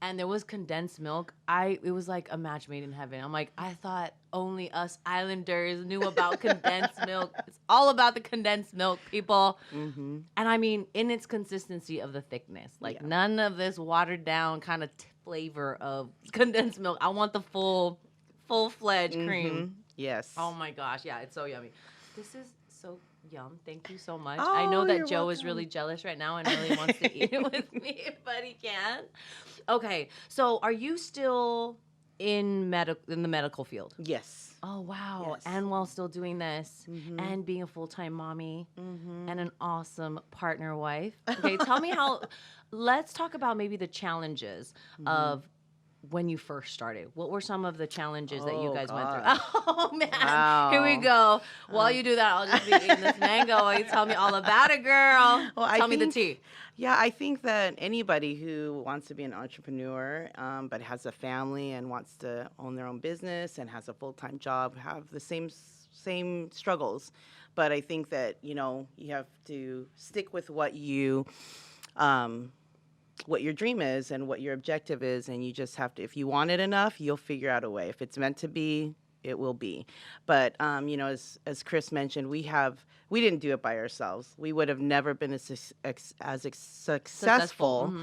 and there was condensed milk, it was like a match made in heaven. I'm like, I thought only us islanders knew about condensed milk. It's all about the condensed milk, people. And I mean, in its consistency of the thickness. Like none of this watered down kind of flavor of condensed milk. I want the full-fledged cream. Yes. Oh my gosh. Yeah, it's so yummy. This is so yum. Thank you so much. Oh, I know that you're Joe is welcome. really jealous right now and really wants to eat it with me, but he can't. Okay, so are you still in the medical field? Yes. Oh, wow. Yes. And while still doing this and being a full-time mommy and an awesome partner wife. Okay, tell me let's talk about maybe the challenges of when you first started. What were some of the challenges that you guys went through? Oh, man. Wow. Here we go. While you do that, I'll just be eating this mango while you tell me all about it, girl. Well, tell me the tea. Yeah, I think that anybody who wants to be an entrepreneur but has a family and wants to own their own business and has a full-time job have the same struggles. But I think that, you have to stick with what your dream is and what your objective is, and you just have to, if you want it enough, you'll figure out a way. If it's meant to be, it will be. But as Chris mentioned, we didn't do it by ourselves. We would have never been as successful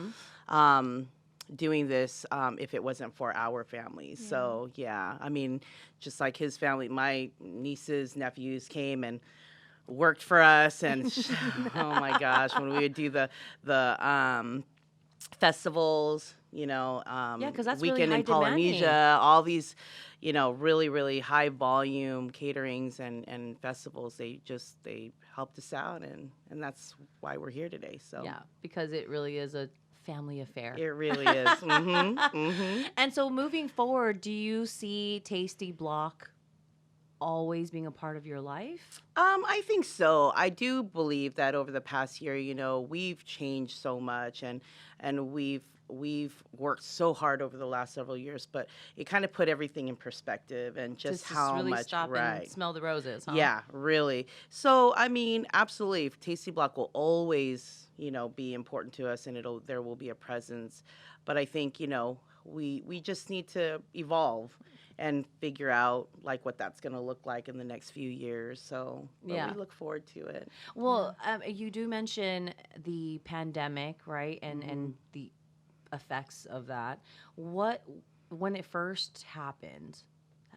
doing this if it wasn't for our families. Yeah. So yeah, I mean, just like his family, my nieces, nephews came and worked for us, and oh my gosh, when we would do the festivals, because that's weekend really high in Polynesia, demanding. all these, really, really high volume caterings and festivals. They helped us out, and that's why we're here today. So Yeah, because it really is a family affair. it really is. And so moving forward, do you see Tasty Block always being a part of your life? I think so. I do believe that over the past year, we've changed so much, and we've we've worked so hard over the last several years, but it kind of put everything in perspective and just how really much stop and smell the roses, huh? Yeah, really. So, I mean, absolutely, Tasty Block will always, be important to us, and there will be a presence. But I think, we just need to evolve and figure out like what that's going to look like in the next few years. So, but Yeah. we look forward to it. Well, you do mention the pandemic, right? And the effects of that. When it first happened,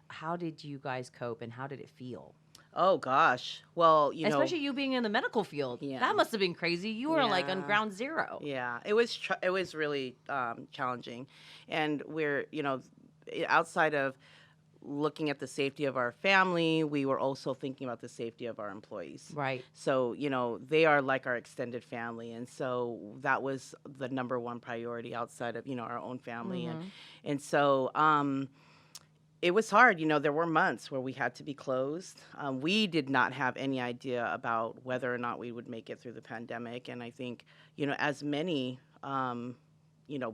how did you guys cope and how did it feel? Oh gosh. Well, Especially you being in the medical field. Yeah. That must have been crazy. You were like on Yeah. ground zero. Yeah, it was really challenging, and we're outside of looking at the safety of our family, we were also thinking about the safety of our employees. Right. So they are like our extended family, and so that was the number one priority outside of our own family, and so. It was hard. There were months where we had to be closed. We did not have any idea about whether or not we would make it through the pandemic. And I think, as many,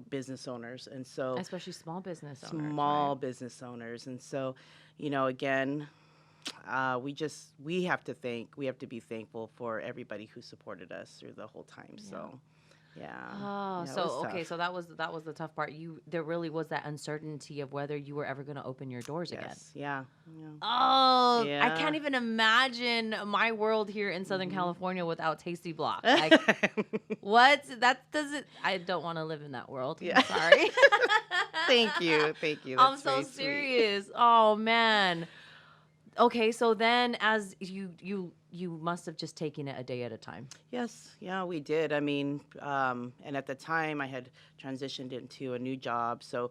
business owners. And so, Especially small business owners. small right? business owners. And so, again, we have to be thankful for everybody who supported us through the whole time. Yeah. So. Yeah. Oh, Yeah, it so was okay, tough. so that was the tough part. There really was that uncertainty of whether you were ever going to open your doors again. Yes. Yeah. Yeah. Oh, I Yeah. can't even imagine my world here in Southern California without Tasty Block. Like, what? That doesn't. I don't want to live in that world. Yeah. I'm sorry. Thank you. Thank you. I'm That's so very sweet. serious. Oh man. Okay, so then as you must have just taken it a day at a time. Yes, yeah, we did. I mean, and at the time I had transitioned into a new job, so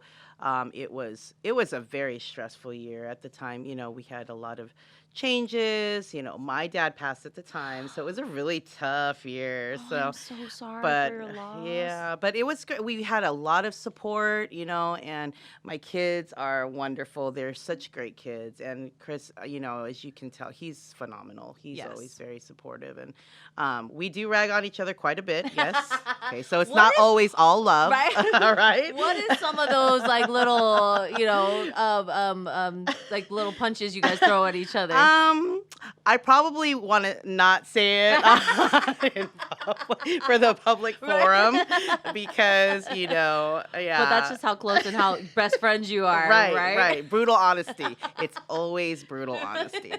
it was a very stressful year. At the time, we had a lot of changes. My dad passed at the time, so it was a really tough year. Oh, So, I'm so sorry but for your loss. yeah, but it was good. We had a lot of support, and my kids are wonderful. They're such great kids, and Chris, as you can tell, he's phenomenal. He's Yes. always very supportive, and we do rag on each other quite a bit. Yes, okay, so it's What not is- always all love, Right? right? What is some of those like little, like little punches you guys throw at each other? I probably want to not say it for the public forum because yeah. But that's just how close and how best friends you are, right? Right. Brutal honesty. It's always brutal honesty.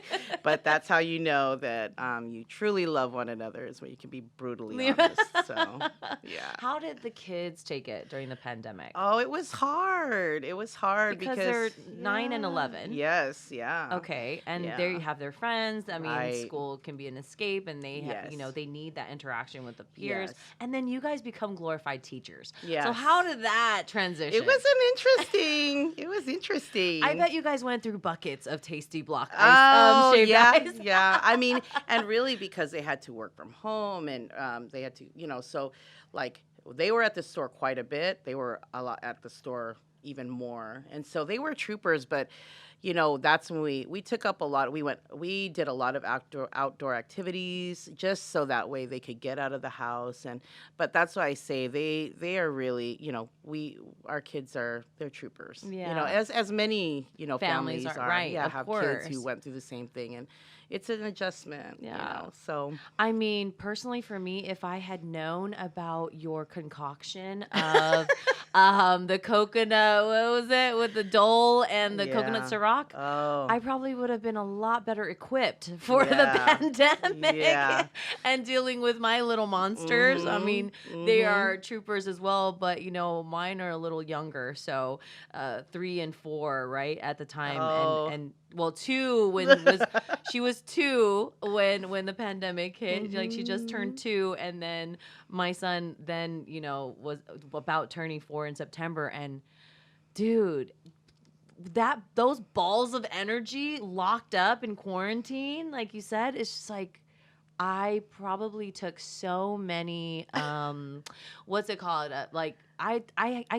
But that's how you know that you truly love one another is when you can be brutally honest. So, yeah. How did the kids take it during the pandemic? Oh, it was hard. It was hard because because they're 9 and 11. Yes, yeah. Okay, and Yeah. there you have their friends. I mean, Right. school can be an escape, and they, Yes. they need that interaction with the peers. Yes. And then you guys become glorified teachers. So Yes. how did that transition? It was interesting. It was interesting. I bet you guys went through buckets of Tasty Block ice, Oh, shaved yeah, ice. yeah. I mean, and really because they had to work from home and they had to, so like they were at the store quite a bit. They were a lot at the store even more. And so they were troopers, but that's when we took up a lot. We did a lot of outdoor activities just so that way they could get out of the house. But that's why I say they are really, our kids they're troopers. Yeah. As many, families are, are. right, Yeah, of have course. kids who went through the same thing, and it's an adjustment. Yeah. So I mean, personally, for me, if I had known about your concoction of the coconut, what was it, with the dole and the coconut Yeah. Ciroc, oh, I probably would have been a lot better equipped for the Yeah. pandemic Yeah. and dealing with my little monsters. I Mhm. mean, they Mhm. are troopers as well, but mine are a little younger, so 3 and 4, right, at the time, Oh. and well, 2 she was 2 when the pandemic hit. Like she just turned 2, and then my son then was about turning 4 in September, and dude, those balls of energy locked up in quarantine, like you said, it's just like I probably took so many what's it called? Like I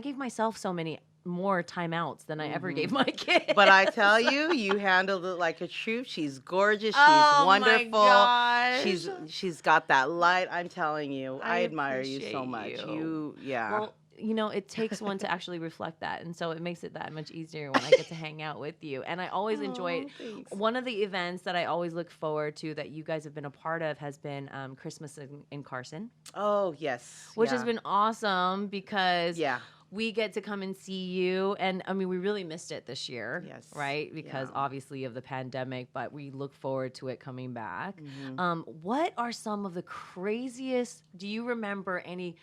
gave myself so many more timeouts than I ever gave my kid. But I tell you, you handled it like a troop. She's gorgeous. She's Oh, my wonderful. gosh. She's got that light. I'm telling you, I admire you so appreciate much. you. Yeah. Well, it takes one to actually reflect that. And so it makes it that much easier when I get to hang out with you. And I always enjoy it. Thanks. One of the events that I always look forward to that you guys have been a part of has been Christmas in Carson, Oh, yes. which has been awesome because Yeah. we get to come and see you. And I mean, we really missed it this year, Yes. right? Because Yeah. obviously of the pandemic, but we look forward to it coming back. Mm-hmm. What are some of the craziest, do you remember any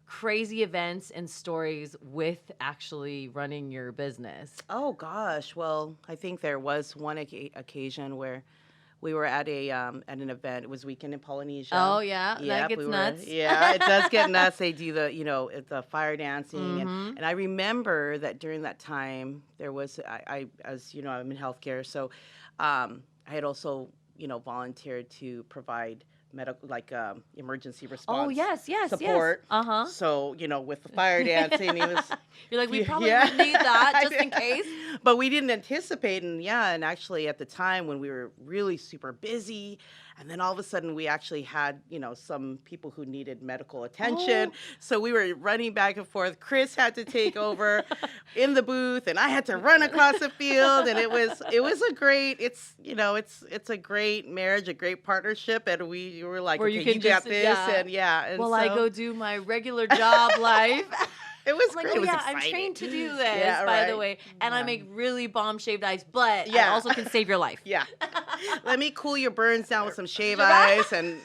crazy events and stories with actually running your business? Oh gosh, well, I think there was one occasion where we were at an event. It was Weekend in Polynesia. Oh yeah, that Yep, gets nuts. Yeah, it does get nuts. They do the fire dancing, Mhm. and I remember that during that time there was I as you know, I'm in healthcare, so I had also volunteered to provide medical emergency response. Oh yes, support. Yes. Uh-huh. So with the fire dancing, it was. You're like, we probably Yeah. would need that just in case. But we didn't anticipate, and actually at the time when we were really super busy, and then all of a sudden we actually had, some people who needed medical attention. Oh. So we were running back and forth. Chris had to take over in the booth, and I had to run across the field, and it was a great, it's a great marriage, a great partnership, and we were like, Where okay, you can you just- got this, yeah. and While so I go do my regular job life. it was Like, great. oh It was yeah, I'm exciting. trained to do this, Yeah, by the right. way. And I Yeah. make really bomb shaved ice, but I Yeah. also can save your life. Yeah. Let me cool your burns down with some shave Right. ice, and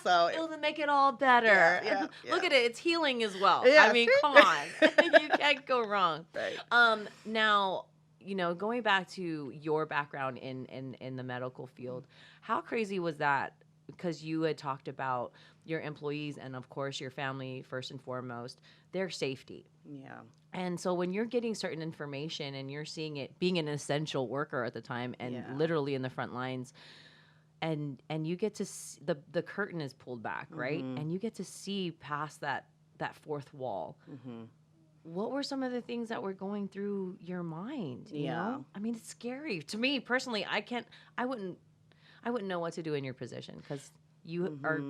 so It'll make it all better. Yeah, Look yeah. at it. It's healing as well. Yeah. I mean, come on. You can't go wrong. Right. Now, going back to your background in the medical field, how crazy was that? Because you had talked about your employees and, of course, your family, first and foremost, their safety. Yeah. And so when you're getting certain information and you're seeing it, being an essential worker at the time and Yeah. literally in the front lines, and you get to see, the curtain is pulled back, right? Mhm. And you get to see past that fourth wall. Mm-hmm. What were some of the things that were going through your mind? You Yeah. know? I mean, it's scary. To me personally, I wouldn't know what to do in your position because you are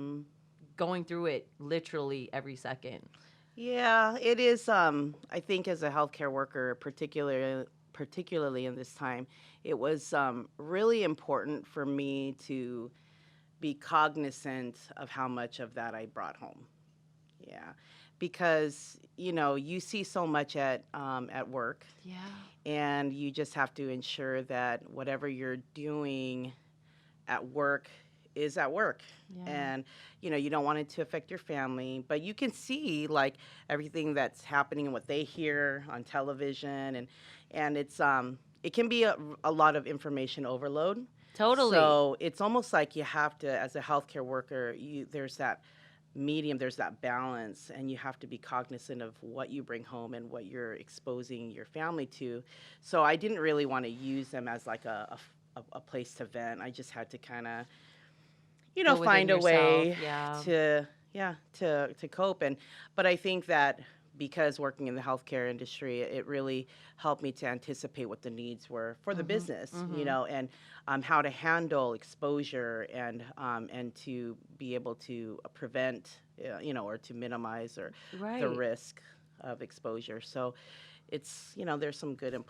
going through it literally every second. Yeah, it is. I think as a healthcare worker, particularly in this time, it was really important for me to be cognizant of how much of that I brought home. Yeah, because you see so much at work, Yeah. and you just have to ensure that whatever you're doing at work is at work. Yeah. And you don't want it to affect your family, but you can see like everything that's happening and what they hear on television, and it's it can be a lot of information overload. Totally. So it's almost like you have to, as a healthcare worker, there's that medium, there's that balance, and you have to be cognizant of what you bring home and what you're exposing your family to. So I didn't really want to use them as like a place to vent. I just had to kind of Go within find a way yourself, to cope. But I think that because working in the healthcare industry, it really helped me to anticipate what the needs were for the business, and how to handle exposure and to be able to prevent, or to minimize the Right. risk of exposure. So it's there's some good and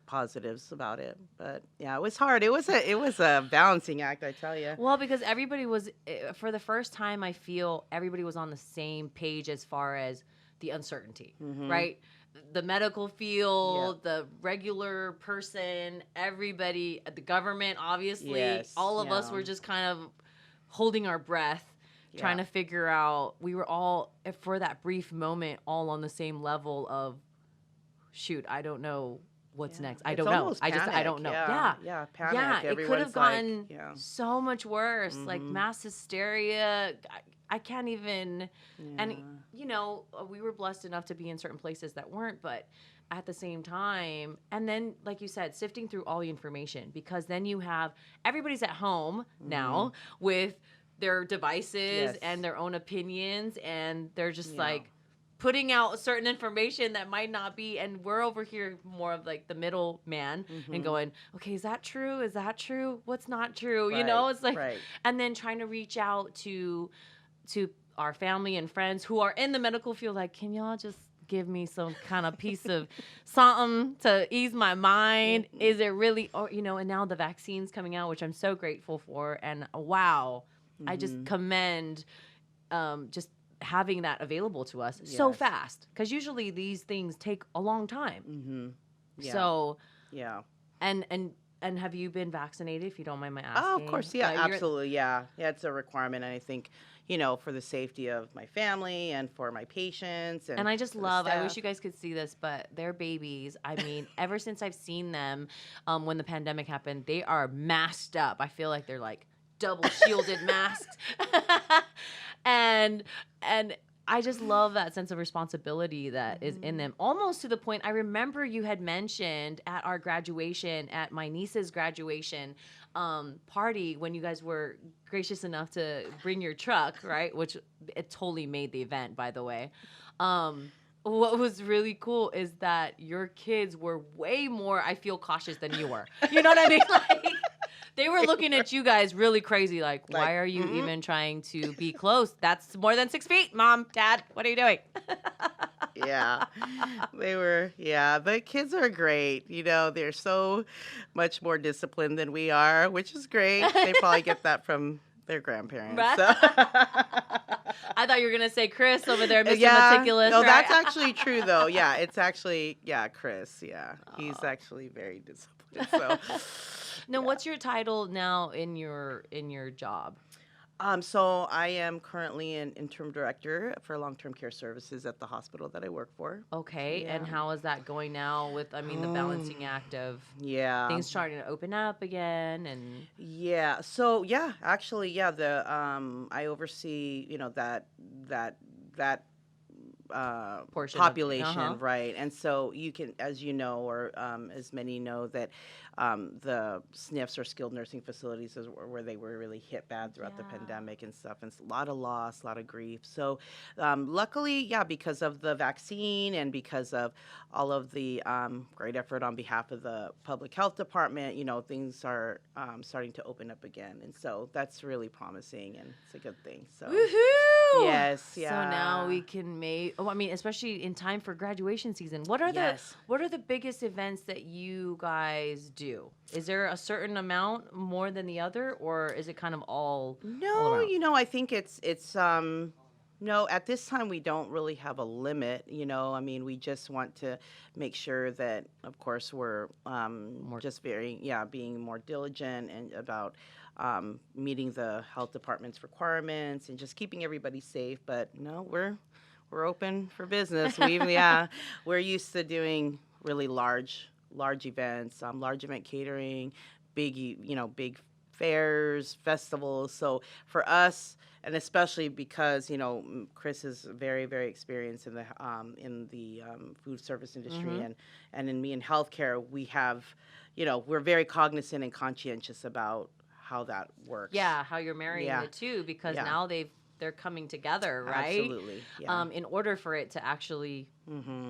positives about it, but yeah, it was hard. It was a balancing act, I tell you. Well, because everybody was, for the first time, I feel everybody was on the same page as far as the uncertainty, right? The medical field, the regular person, everybody, the government, obviously, Yes, all of us yeah. were just kind of holding our breath, trying to figure out, we were all, for that brief moment, all on the same level of, shoot, I don't know what's next. I It's don't know. almost I panic. don't know. Yeah, Yeah, panic. it could Everyone's have gotten like, so much worse, like mass hysteria. I can't even, and we were blessed enough to be in certain places that weren't, but at the same time, and then, like you said, sifting through all the information, because then you have, everybody's at home now with their devices and their own opinions, and they're just like putting out certain information that might not be, and we're over here more of like the middle man and going, okay, is that true? Is that true? What's not true? It's like, and then trying to reach out to our family and friends who are in the medical field, like, can y'all just give me some kind of piece of something to ease my mind? Is it really, or, and now the vaccine's coming out, which I'm so grateful for. And wow, I just commend just having that available to us so fast. Because usually these things take a long time. Yeah. So, yeah. And have you been vaccinated, if you don't mind my asking? Oh, of course. Yeah, absolutely. Yeah. Yeah, it's a requirement. And I think, for the safety of my family and for my patients. And I just love, I wish you guys could see this, but they're babies. I mean, ever since I've seen them, when the pandemic happened, they are masked up. I feel like they're like double shielded masks. And I just love that sense of responsibility that is in them, almost to the point I remember you had mentioned at our graduation, at my niece's graduation party, when you guys were gracious enough to bring your truck, right? Which it totally made the event, by the way. What was really cool is that your kids were way more, I feel, cautious than you were. You know what I mean? Like, they were looking at you guys really crazy, like why are you even trying to be close? That's more than 6 feet, Mom, Dad. What are you doing? Yeah, they were. Yeah, but kids are great. They're so much more disciplined than we are, which is great. They probably get that from their grandparents. Right. So. I thought you were going to say Chris over there, Mr. Yeah, Meticulous. no, right? that's actually true, though. Yeah, it's actually, Chris. Yeah, he's actually very disciplined. So. Now, what's your title now in your job? So I am currently an interim director for long-term care services at the hospital that I work for. Okay, Yeah. and how is that going now with, the balancing act of things starting to open up again? And yeah, so actually, the I oversee that portion population, right? And so you can, as you know, or as many know, that the SNFs or skilled nursing facilities is where they were really hit bad throughout the pandemic and stuff, and it's a lot of loss, a lot of grief. So luckily, because of the vaccine and because of all of the great effort on behalf of the public health department, things are starting to open up again, and so that's really promising, and it's a good thing. So woohoo! Yes, So now we can especially in time for graduation season. What are the biggest events that you guys do? Is there a certain amount more than the other, or is it kind of all? No, around? I think it's no, at this time we don't really have a limit. We just want to make sure that, of course, we're just being more diligent and about meeting the health department's requirements and just keeping everybody safe. But no, we're open for business. We're used to doing really large events, large event catering, big fairs, festivals. So for us, and especially because Chris is very, very experienced in the food service industry, and in me in healthcare, we have, we're very cognizant and conscientious about how that works. Yeah, how you're marrying the two, because now they're coming together, right? Absolutely. Yeah. In order for it to actually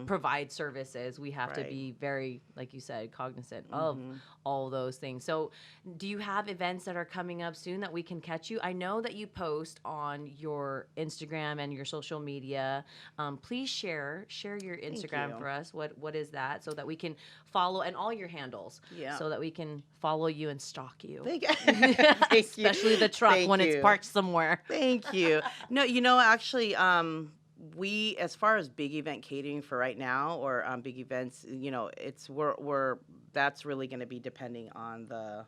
provide services, we have to be very, like you said, cognizant of all those things. So do you have events that are coming up soon that we can catch you? I know that you post on your Instagram and your social media. Please share your Instagram for us. What is that, so that we can follow, and all your handles, so that we can follow you and stalk you. Thank you. Especially the truck when it's parked somewhere. Thank you. No, actually, we, as far as big event catering for right now, or big events, that's really going to be depending on the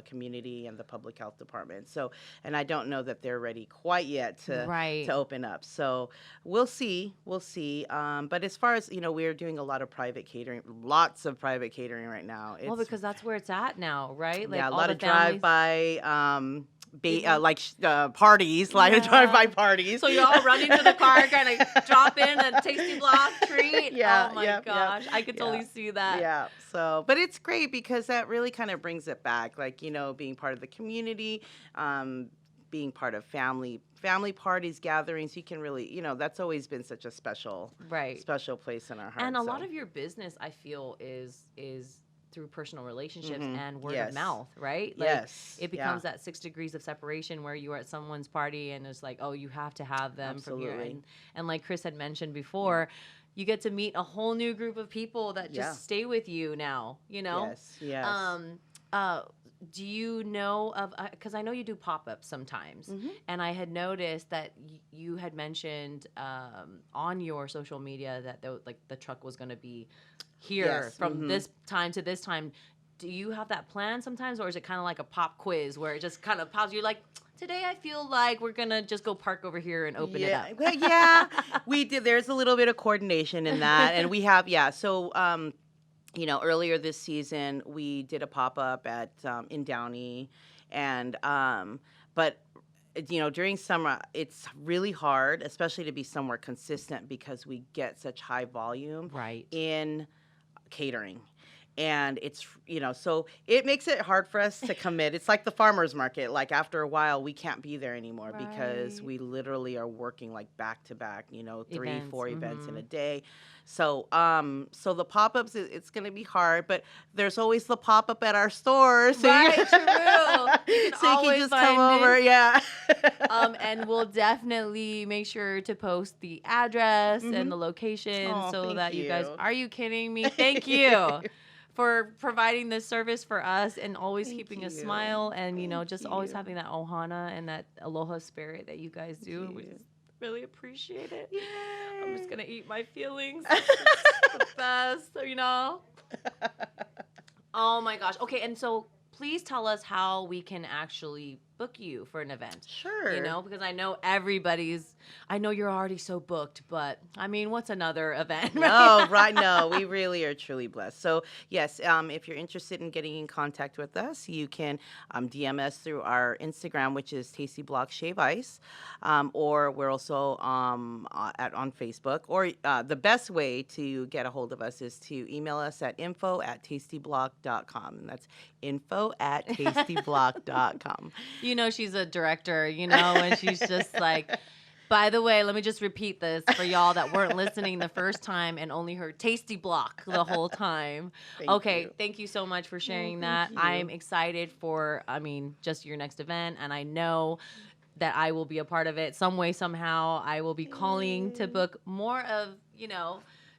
community and the public health department. So, and I don't know that they're ready quite yet to open up. So we'll see. But as far as, we're doing a lot of private catering, lots of private catering right now. Because that's where it's at now, right? Like, a lot of drive-by, parties, drive-by parties. So you're all running to the car, kind of drop in a tasty block treat. Oh my gosh, I could totally see that. Yeah. So, but it's great because that really kind of brings it back, being part of the community, being part of family parties, gatherings. You can really, that's always been such a special place in our hearts. And a lot of your business, I feel, is through personal relationships Mhm. and word Yes. of mouth, right? Like, Yes. it becomes that 6 degrees of separation where you are at someone's party and it's like, oh, you have to have them from here. Absolutely. And like Chris had mentioned before, you get to meet a whole new group of people that just Yeah. stay with you now, you know? Yes. Yes. Do you know of, because I know you do pop-ups sometimes, Mhm. and I had noticed that you had mentioned on your social media that the truck was going to be here Yes, from mhm. this time to this time. Do you have that plan sometimes, or is it kind of like a pop quiz where it just kind of pops? You're like, today I feel like we're going to just go park over here and open it up. Well, yeah, we did. There's a little bit of coordination in that, and we have, So, earlier this season we did a pop up at in Downey, and but during summer it's really hard, especially to be somewhere consistent because we get such high volume Right. in catering. And it's, so it makes it hard for us to commit. It's like the farmer's market. Like after a while, we can't be there anymore because Right. we literally are working like back to back, 3, Events, 4 events in a mhm. day. So, so the pop-ups, it's going to be hard, but there's always the pop-up at our store. So Right, you, true. You can so you always can just come find over. it. Yeah. And we'll definitely make sure to post the address Mhm. and the location Oh, so thank that you guys. you. Are you kidding me? Thank you for providing this service for us and always Thank keeping a you. smile and just always you. having that ohana and that aloha spirit that you guys do. We you. just really appreciate it. Yay. I'm just gonna eat my feelings. It's the best. Oh my gosh. Okay, and so please tell us how we can actually book you for an event. Sure. Because I know I know you're already so booked, but I mean, what's another event? No, right. No, we really are truly blessed. So, yes, if you're interested in getting in contact with us, you can DM us through our Instagram, which is Tasty Block Shave Ice, or we're also on Facebook. Or the best way to get a hold of us is to email us at info@tastyblock.com. And that's info@tastyblock.com. She's a director, and she's just like, by the way, let me just repeat this for y'all that weren't listening the first time and only heard Tasty Block the whole time. Thank you so much for sharing that. you. I'm excited for, just your next event, and I know that I will be a part of it some way, somehow. I will be calling to book more of,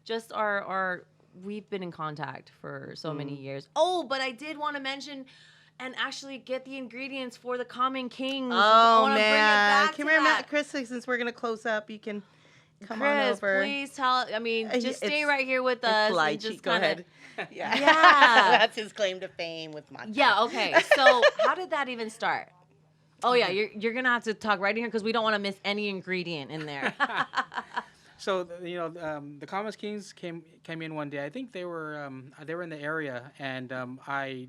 just our we've been in contact for so many years. Oh, but I did want to mention and actually get the ingredients for the Common Kings. Oh, Bring it man. back Come to here, that. Chris, since we're going to close up, you can come on Chris, over. please tell. Just stay It's- right here with It's us. lychee. And just Go kinda, ahead. Yeah. Yeah. That's his claim to fame with matcha. Yeah, okay. So how did that even start? Oh, yeah, you're going to have to talk right in here because we don't want to miss any ingredient in there. So the Commons Kings came in one day. I think they were in the area, and I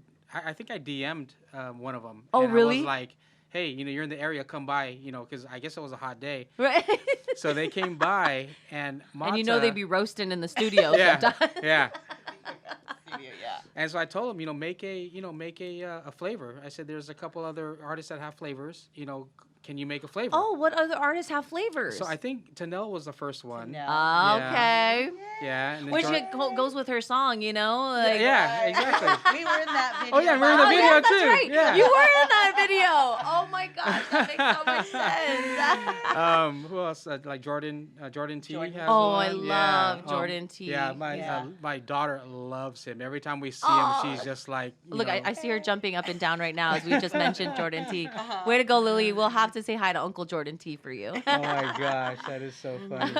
think I DM'd one of them. Oh, and really? I was like, hey, you're in the area, come by, because I guess it was a hot day. Right? So they came by, and Mata, And they'd be roasting in the studio yeah, sometimes. yeah. Yeah. And so I told him, make a flavor. I said, there's a couple other artists that have flavors. Can you make a flavor? Oh, what other artists have flavors? So I think Tenelle was the first one. Tenelle. Okay. Yeah. And then Which Jar- goes with her song, like, yeah, exactly. We were in that video. Oh, yeah, we're in the Oh, video yeah, that's too. right. Yeah. You were in that video. Oh my gosh, that makes so much sense. Who else? Like Jordan T Jordan. has Oh, one. I love Yeah. Jordan T. Yeah, Yeah. my daughter loves him. Every time we see Oh. him, she's just like, Look, I see her jumping up and down right now as we just mentioned Jordan T. Way to go, Lily. We'll have to say hi to Uncle Jordan T for you. Oh my gosh, that is so funny.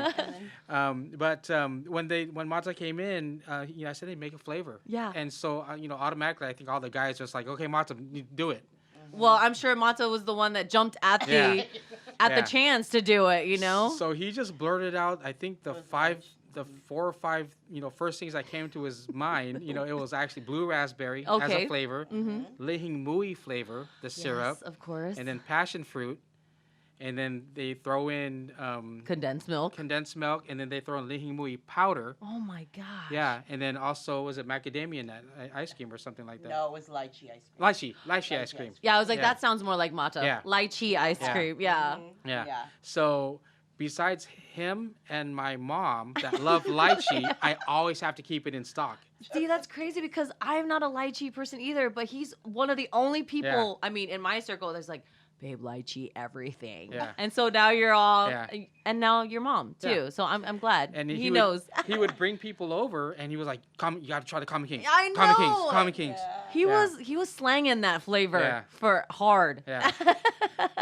But when Mata came in, I said they make a flavor. Yeah. And so automatically, I think all the guys just like, okay, Mata, you do it. Well, I'm sure Mata was the one that jumped at the Yeah. at the Yeah. chance to do it, So he just blurted out, I think the 4 or 5, first things that came to his mind, it was actually blue raspberry as Okay. a flavor, Lihing Mui flavor, the syrup, Yes, of course. and then passion fruit, and then they throw in condensed milk. condensed milk, and then they throw in Lihing Mui powder. Oh my gosh. Yeah, and then also, was it macadamia nut ice cream or something like that? No, it was lychee ice cream. Lychee ice cream. Yeah, I was like, Yeah. that sounds more like Mata. Yeah. Lychee ice Yeah. cream. Yeah. Yeah. Yeah. So besides him and my mom that love lychee, I always have to keep it in stock. See, that's crazy because I'm not a lychee person either, but he's one of the only people, I mean, in my circle, there's like, babe, lychee, everything. Yeah. And so now you're all, Yeah. and now your mom too. Yeah. So I'm glad. And he knows. He would bring people over, and he was like, "Come, you gotta try the Common Kings. I Common Kings, know. Common Kings." He was slanging that flavor Yeah. for hard. Yeah.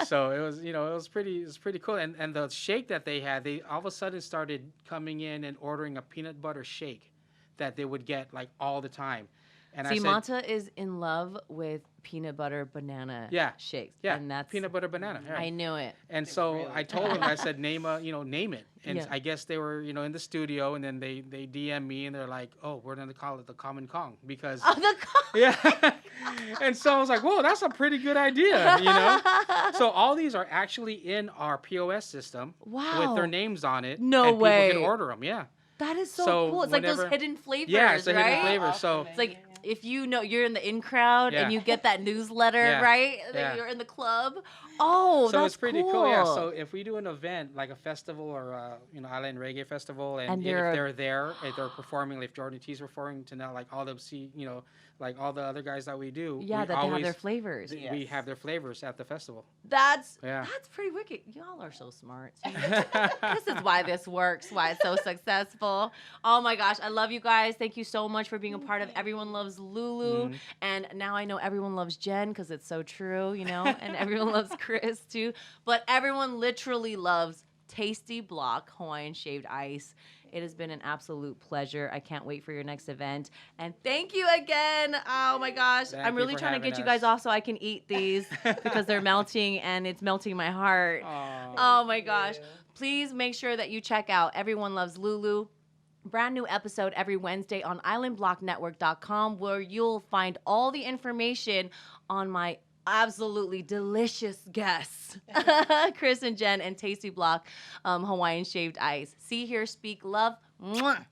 So it was, it was pretty cool. And the shake that they had, they all of a sudden started coming in and ordering a peanut butter shake that they would get like all the time. And See, I said, Mata is in love with peanut butter banana shakes. yeah, And that's peanut butter banana. Yeah. I knew it. And so I told him, I said, name it. And Yeah. I guess they were, in the studio, and then they DM me, and they're like, oh, we're going to call it the Common Kong because, yeah. And so I was like, whoa, that's a pretty good idea, So all these are actually in our POS system with their names on it. No and way. People can order them, yeah. That is so So cool. It's like those whenever- hidden flavors, Yeah, it's a right? hidden flavor. So It's like if you know you're in the in crowd Yeah. and you get that newsletter, Yeah. right? That Yeah. you're in the club. Oh, so that's it's pretty cool. Yeah. So if we do an event like a festival or Island Reggae Festival, and if they're there, if they're performing, like if Jordan T's performing to now, like all the like all the other guys that we do, yeah, we that they have their flavors. We have their flavors at the festival. That's Yeah. that's pretty wicked. Y'all are so smart. This is why this works, why it's so successful. Oh my gosh, I love you guys. Thank you so much for being a part of Everyone Loves Lulu. Mm-hmm. And now I know everyone loves Jen because it's so true, and everyone loves Chris too. But everyone literally loves Tasty Block Hawaiian Shaved Ice. It has been an absolute pleasure. I can't wait for your next event. And thank you again. Oh my gosh. Thank I'm you really for trying to having get you guys us. off so I can eat these because they're melting and it's melting my heart. Aw. Oh my gosh. Please make sure that you check out Everyone Loves Lulu. Brand new episode every Wednesday on islandblocknetwork.com where you'll find all the information on my absolutely delicious guests, Chris and Jen and Tasty Block Hawaiian Shaved Ice. See, hear, speak, love. Mwah.